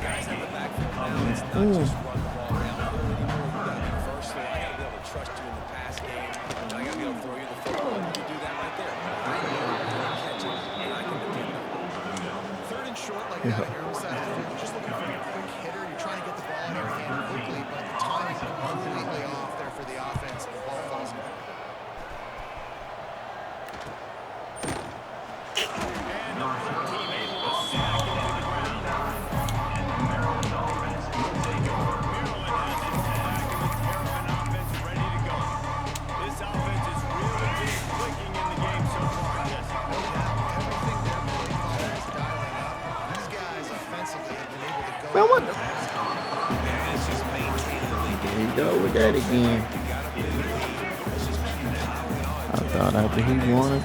Speaker 6: Guys have the backfield now. It's not just run the ball down. Clearly, you know that. Firstly, I got to be able to trust you in the pass game, and I got to be able to throw you the football. You do that right there. I know you're going to catch it, and I can defend it.
Speaker 2: 3rd and short, like that here on the side of the field. Just looking for a quick hitter. You're trying to get the ball in your hand quickly, but the timing completely off there for the offense. The ball falls in.
Speaker 5: And the full team able to sack it to the ground. Maryland has it back, and the Terrapin offense ready to go. This offense has really been clicking in the game so far, Jesse.
Speaker 2: No doubt, everything their play caller is dialing up. These guys offensively have been able to go.
Speaker 1: Man, what?
Speaker 6: Man, it's just maintaining the lead.
Speaker 1: There you go with that again. I thought after he won,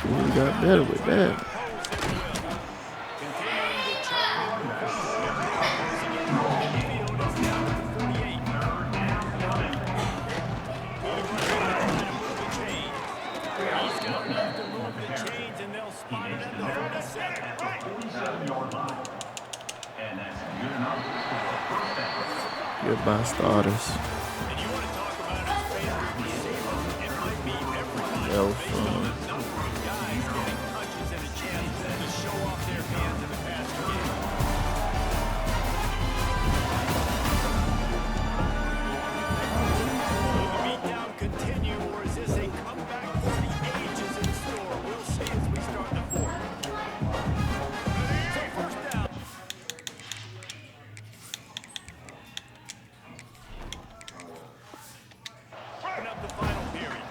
Speaker 1: he got better with that. Goodbye, starters.
Speaker 5: And you want to talk about his favorite receiver? It might be everybody.
Speaker 1: Yo,
Speaker 5: Based on the number of guys getting touches and a chance to show off their hands in the passing game. Will the beatdown continue, or is this a comeback for the ages in store? We'll see as we start the 4th. So 1st down. Open up the final period.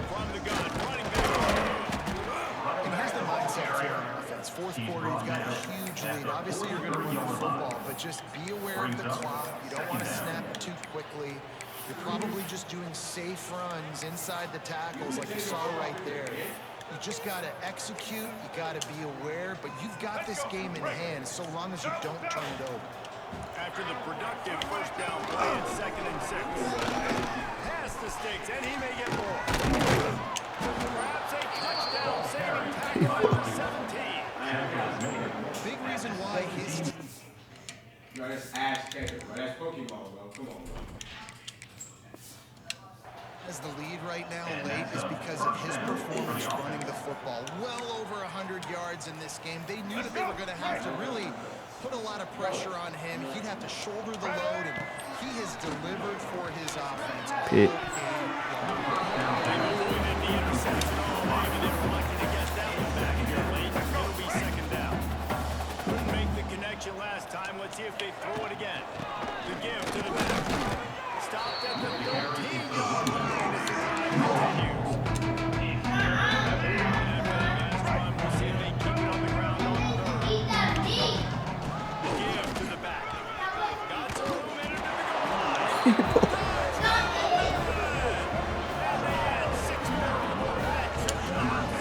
Speaker 5: From the gun, running back.
Speaker 2: And here's the mindset for an offense. 4th quarter, you've got a huge lead. Obviously, you're going to run the football, but just be aware of the clock. You don't want to snap it too quickly. You're probably just doing safe runs inside the tackles like you saw right there. You just got to execute. You got to be aware, but you've got this game in hand so long as you don't turn it over.
Speaker 5: After the productive 1st down play at 2nd and 6. Past the sticks, and he may get more. Perhaps a touchdown saving tackle at the 17.
Speaker 2: Big reason why his
Speaker 8: No, that's Ash Ketchum, bro. That's Pokemon, bro. Come on, bro.
Speaker 2: as the lead right now late is because of his performance running the football. Well over 100 yards in this game. They knew that they were going to have to really put a lot of pressure on him. He'd have to shoulder the load, and He has delivered for his offense.
Speaker 1: Pick.
Speaker 5: Last time, let's see if they throw it again. The give to the back. Stopped at the 13-yard line as the drive continues. And last time, we'll see if they keep it on the ground on third. The give to the back. Got some room in it to the goal line. And they had 6 more before that 2 shots.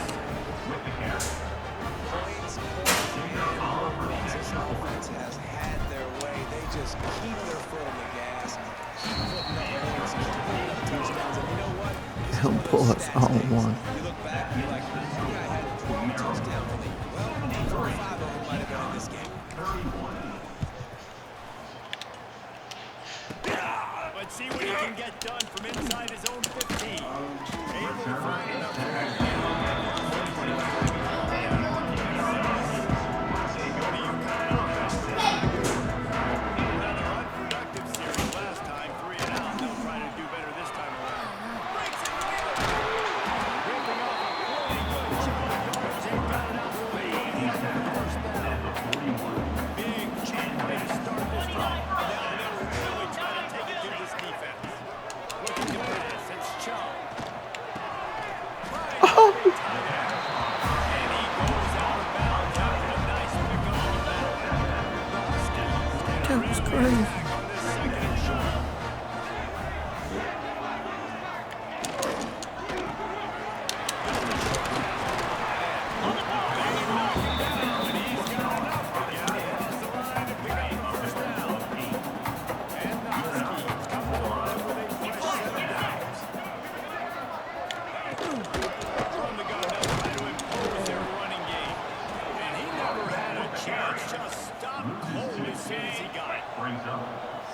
Speaker 6: Offense has had their way. They just keep their foot on the gas, keep putting up points, keep putting up touchdowns. And you know what? This is one of those
Speaker 1: Boys
Speaker 6: stats,
Speaker 1: on
Speaker 6: Dave.
Speaker 1: one.
Speaker 6: You look back and you're like, this guy had 12 touchdowns. Well, 4 or 5 of them might have been in this game.
Speaker 5: Let's see what he can get done from inside his own 15. Able to find enough. Another unproductive series last time, 3 and out. They'll try to do better this time around. Breaks it again. Ripping off a really good chunk of yards. They've got it out the lead. First down. Big chunk way to start this drive. Now they'll really try to take it to this defense. Looking to pass. It's Chubb. Right. And he goes out of bounds after a nice pick on that. The Huskies get a
Speaker 1: That was
Speaker 5: really
Speaker 1: crazy.
Speaker 5: back on this second and short.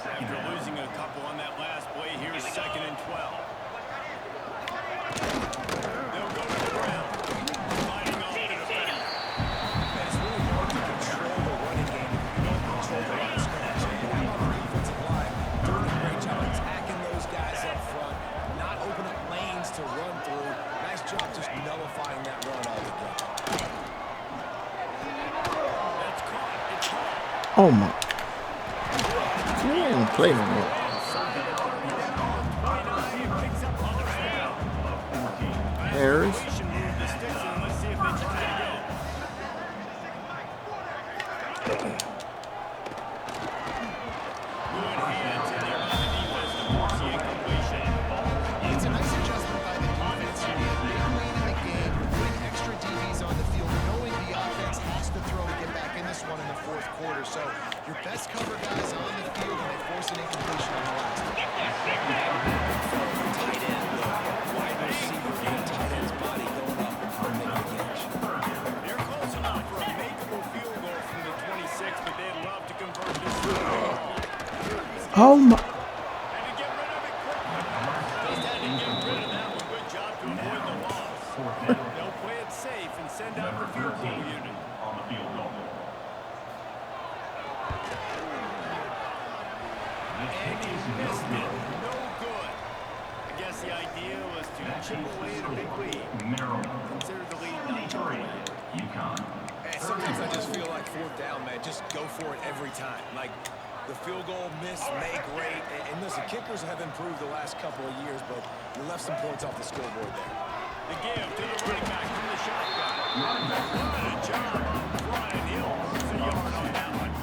Speaker 5: After losing a couple on that last play, here's 2nd and 12. They'll go to the ground, fighting off the defender.
Speaker 6: It's really hard to control the running game if you don't control the line of scrimmage. And you have our defensive line doing a great job attacking those guys up front, not open up lanes to run through. Nice job just nullifying that run altogether.
Speaker 5: That's caught. It's caught.
Speaker 1: Oh my. You don't play no more. Harris.
Speaker 5: Let's see if they try it again. Good hands in there by the defense to force the incompletion.
Speaker 2: It's a nice adjustment by the defense. You get big lead in the game. You're putting extra DBs on the field, knowing the offense has to throw to get back in this one in the 4th quarter. So your best cover guys on the field, and they force an incompletion on the last one.
Speaker 6: Tight end, wide receiver, and tight end's body going up and making the catch.
Speaker 5: They're close enough for a makeable field goal from the 26, but they'd love to convert this.
Speaker 1: Oh my.
Speaker 5: And to get rid of it quickly. Just had to get rid of that one. Good job to avoid the loss. They'll play it safe and send out the field goal unit. And he missed it. No good. I guess the idea was to chip away at a big lead. Consider the lead not chipped away.
Speaker 8: UConn.
Speaker 6: And sometimes I just feel like 4th down, man. Just go for it every time. Like the field goal, miss, make, great. And listen, kickers have improved the last couple of years, but we left some points off the scoreboard there.
Speaker 5: The give to the running back from the shotgun. What a job. Brian Hill moves a yard on that one.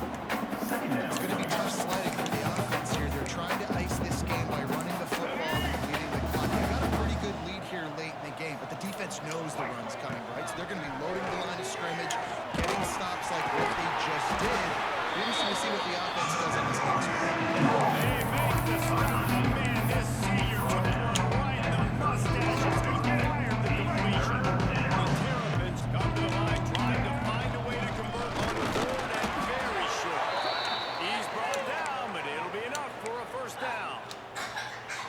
Speaker 2: It's going to be tough sledding for the offense here. They're trying to ice this game by running the football and completing the clock. They got a pretty good lead here late in the game, but the defense knows the run's coming, right? So they're going to be loading the line of scrimmage, getting stops like what they just did. We're just going to see what the offense does on this next one.
Speaker 5: They make the stop. Man, this senior took one right in the mustaches. He fired the completion. The Terrapins come to the line trying to find a way to convert on the board and very short. He's brought down, but it'll be enough for a first down.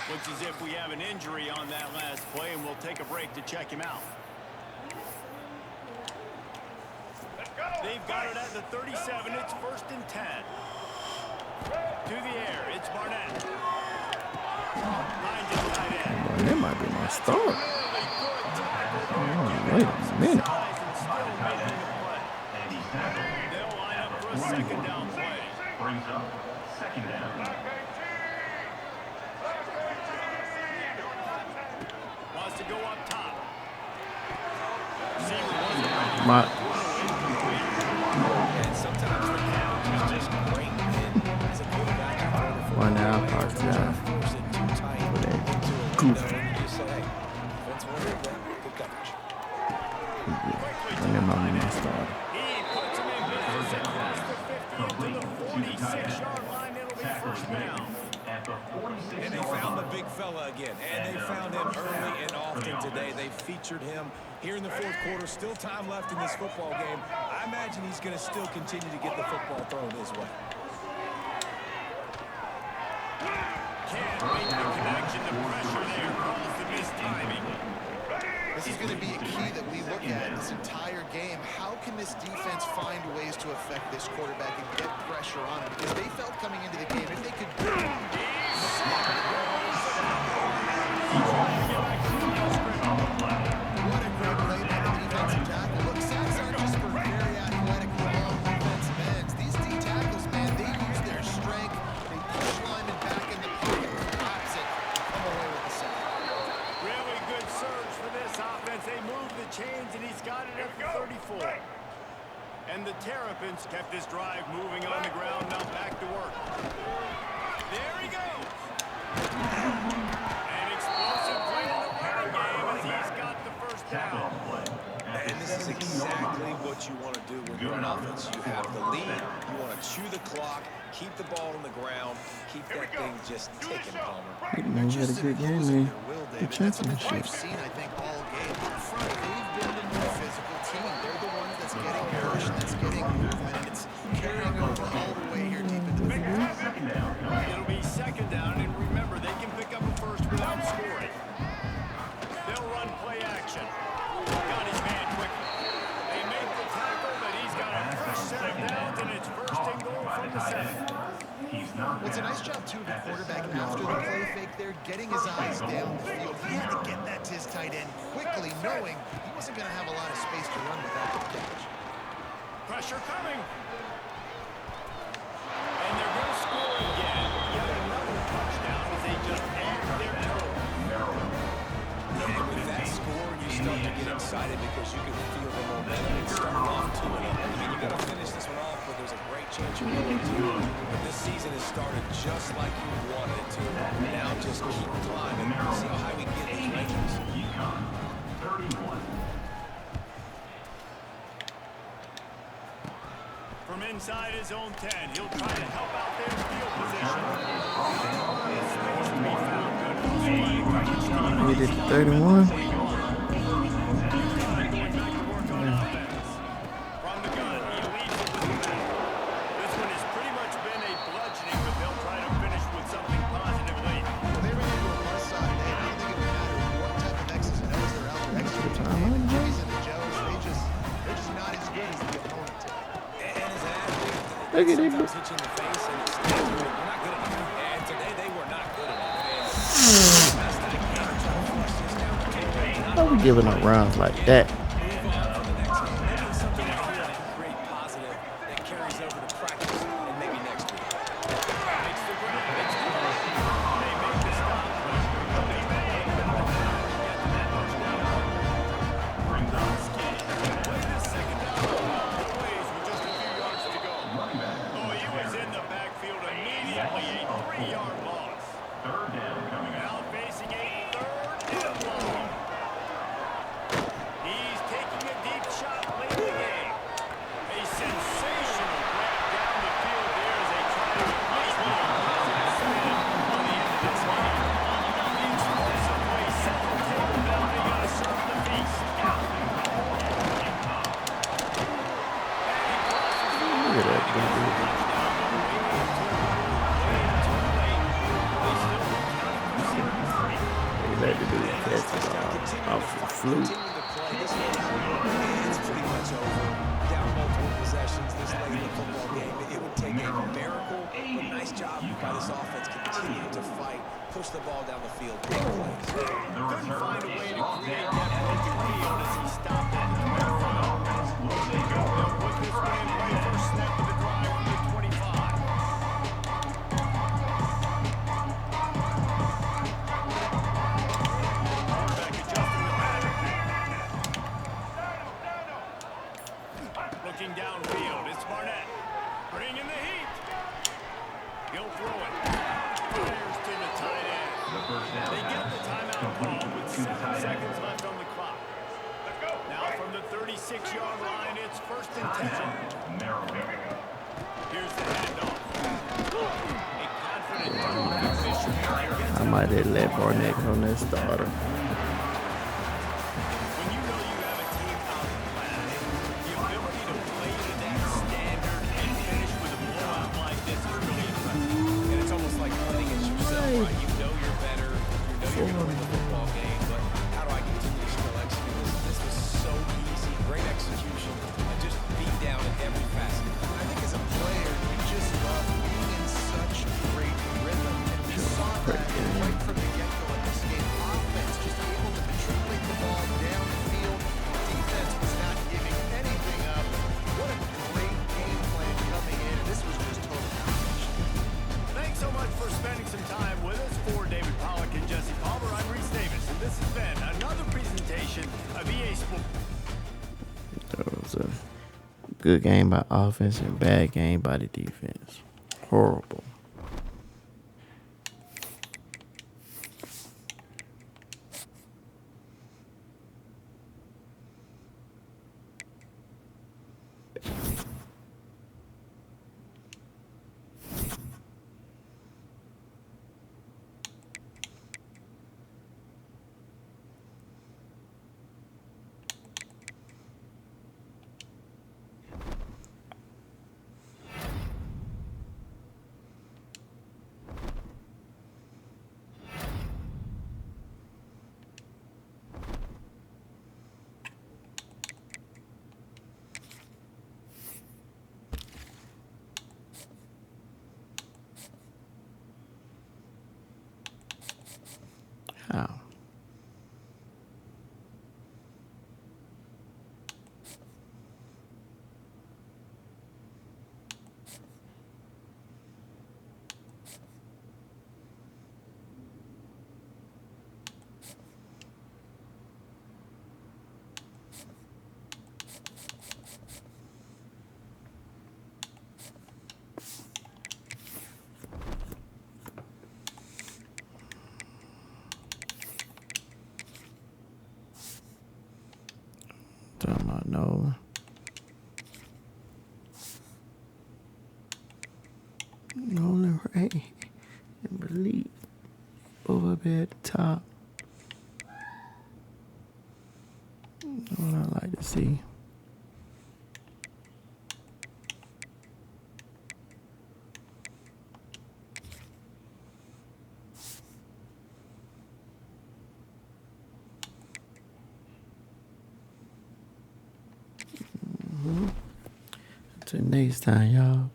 Speaker 5: Looks as if we have an injury on that last play, and we'll take a break to check him out. They've got it at the 37. It's 1st and 10. To the air. It's Barnett.
Speaker 1: might be my start. Wait a minute.
Speaker 5: They'll line up for a second down play.
Speaker 3: Brings up second down.
Speaker 5: Wants to go up top.
Speaker 1: My
Speaker 6: And sometimes the challenge is just great. And as a quarterback, you throw the
Speaker 1: one now,
Speaker 6: football,
Speaker 1: park
Speaker 6: try to
Speaker 1: down.
Speaker 6: force it too tight
Speaker 1: With
Speaker 6: into a
Speaker 1: that
Speaker 6: window,
Speaker 1: goof.
Speaker 6: and you just say, hey, defense won't do that. Good coverage.
Speaker 1: And then my start.
Speaker 5: He puts him in business across the 50 into the 46-yard line. It'll be first down.
Speaker 6: And they found the big fella again, and they found him early and often today. They featured him here in the fourth quarter. Still time left in this football game. I imagine he's going to still continue to get the football thrown his way.
Speaker 5: Can't make the connection. The pressure there calls the missed timing.
Speaker 2: This is going to be a key that we look at this entire game. How can this defense find ways to affect this quarterback and get pressure on him? Because they felt coming into the game, if they could do it. What a great play by the defensive tackle. Look, sacks aren't just for very athletic, long defensive ends. These D tackles, man, they use their strength. They push linemen back in the pocket, collapse it, and come away with the sack.
Speaker 5: Really good surge for this offense. They move the chains, and he's got it at the 34. And the Terrapins kept this drive moving on the ground. Now back to work. There he goes. An explosive play in the running game as he's got the first down.
Speaker 6: And this is exactly what you want to do when you're an offense. You have the lead. You want to chew the clock, keep the ball on the ground, keep that thing just ticking, Palmer.
Speaker 1: Man, you had a good game, man. Good
Speaker 2: That's something
Speaker 1: championship.
Speaker 2: we've seen, I think, all game. Up front, they've been the more physical team. They're the ones that's getting push, that's getting movement. It's carrying over all the way here deep into the field.
Speaker 5: It'll be second down, and remember, they can pick up a first without scoring. They'll run play action. Got his man quickly. They make the tackle, but he's got a fresh set of downs, and it's first and goal from the 7.
Speaker 2: Well, it's a nice job, too, of the quarterback after the play fake there, getting his eyes down the field. He had to get that to his tight end quickly, knowing he wasn't going to have a lot of space to run without the catch.
Speaker 5: Pressure coming. And they're going to score again. Yet another touchdown as they just add their total.
Speaker 6: And with that score, you start to get excited because you can feel the momentum. It's starting off 2-0. I mean, you got to finish this one off, but there's a great chance you're going to. But this season has started just like you wanted it to. Now just keep climbing. See how high we can get these rankings.
Speaker 3: UConn, 31.
Speaker 5: From inside his own 10, he'll try to help out their field position.
Speaker 1: We did 31.
Speaker 5: From the gun, he leads it with the back. This one has pretty much been a bludgeoning, but they'll try to finish with something positive late.
Speaker 2: Well, they ran into a buzzsaw today, and I don't think it would matter what type of X's and O's they're out there executing. The Jimmys and the Joes, they're just not as good as the opponent today.
Speaker 6: And as an athlete,
Speaker 1: Look at him.
Speaker 6: sometimes hit you in the face and it stays with you. You're not good enough. And today they were not good enough.
Speaker 1: How we giving up rounds like that?
Speaker 6: Move on to the next game. Maybe it's something that can create positive that carries over to practice and maybe next week.
Speaker 5: Makes the grab. It's good. They make the stop. They may get to that touchdown.
Speaker 3: Brings up
Speaker 5: Play the second down. Plays with just a few yards to go. Oh, he was in the backfield immediately. A 3-yard loss.
Speaker 3: third down coming
Speaker 5: Now
Speaker 3: out.
Speaker 5: facing a third and long. He's taking a deep shot late in the game. A sensational grab down the field there as they try to at least get a positive spin on the end of this game. The explosive play set the table. Now they got to serve the feast.
Speaker 1: Look at that, baby. They let the dude catch it off the fluke.
Speaker 6: Continue to play this game. It's pretty much over. Down multiple possessions this late in the football game. It would take a miracle, but nice job by this offense continuing to fight, push the ball down the field. Big plays.
Speaker 5: Couldn't find a way to create that broken field as he stopped at the 25. They'll put this one in play first snap of the drive from the 25. Quarterback adjusting the pattern. Looking downfield, it's Barnett. Bringing the heat. He'll throw it. Fires to the tight end. They get the timeout call with 7 seconds left on the clock. Now from the 36-yard line, it's 1st and 10. Here's the handoff. A confident throw by Fisher.
Speaker 1: I might have let Barnett on that starter.
Speaker 5: When you know you have a team outclassed, the ability to play to that standard and finish with a blowout like this is really impressive.
Speaker 6: And it's almost like playing as yourself, right? You know you're better. You know you're going to win the football game, but how do I continue to still execute this? This was so easy. Great execution. And just beat down at every facet.
Speaker 2: I think as a player, you just love being in such great rhythm. And we saw that right from the get-go in this game. Offense just able to matriculate the ball downfield. Defense was not giving anything up. What a great game plan coming in. This was just total domination.
Speaker 5: Thanks so much for spending some time with us. For David Pollack and Jesse Palmer, I'm Reese Davis, and this has been another presentation of EA Sports.
Speaker 1: That was a good game by offense and bad game by the defense. Horrible. How? Talking about no. Rolling right and relief over there at the top. That's what I like to see. Till next time, y'all.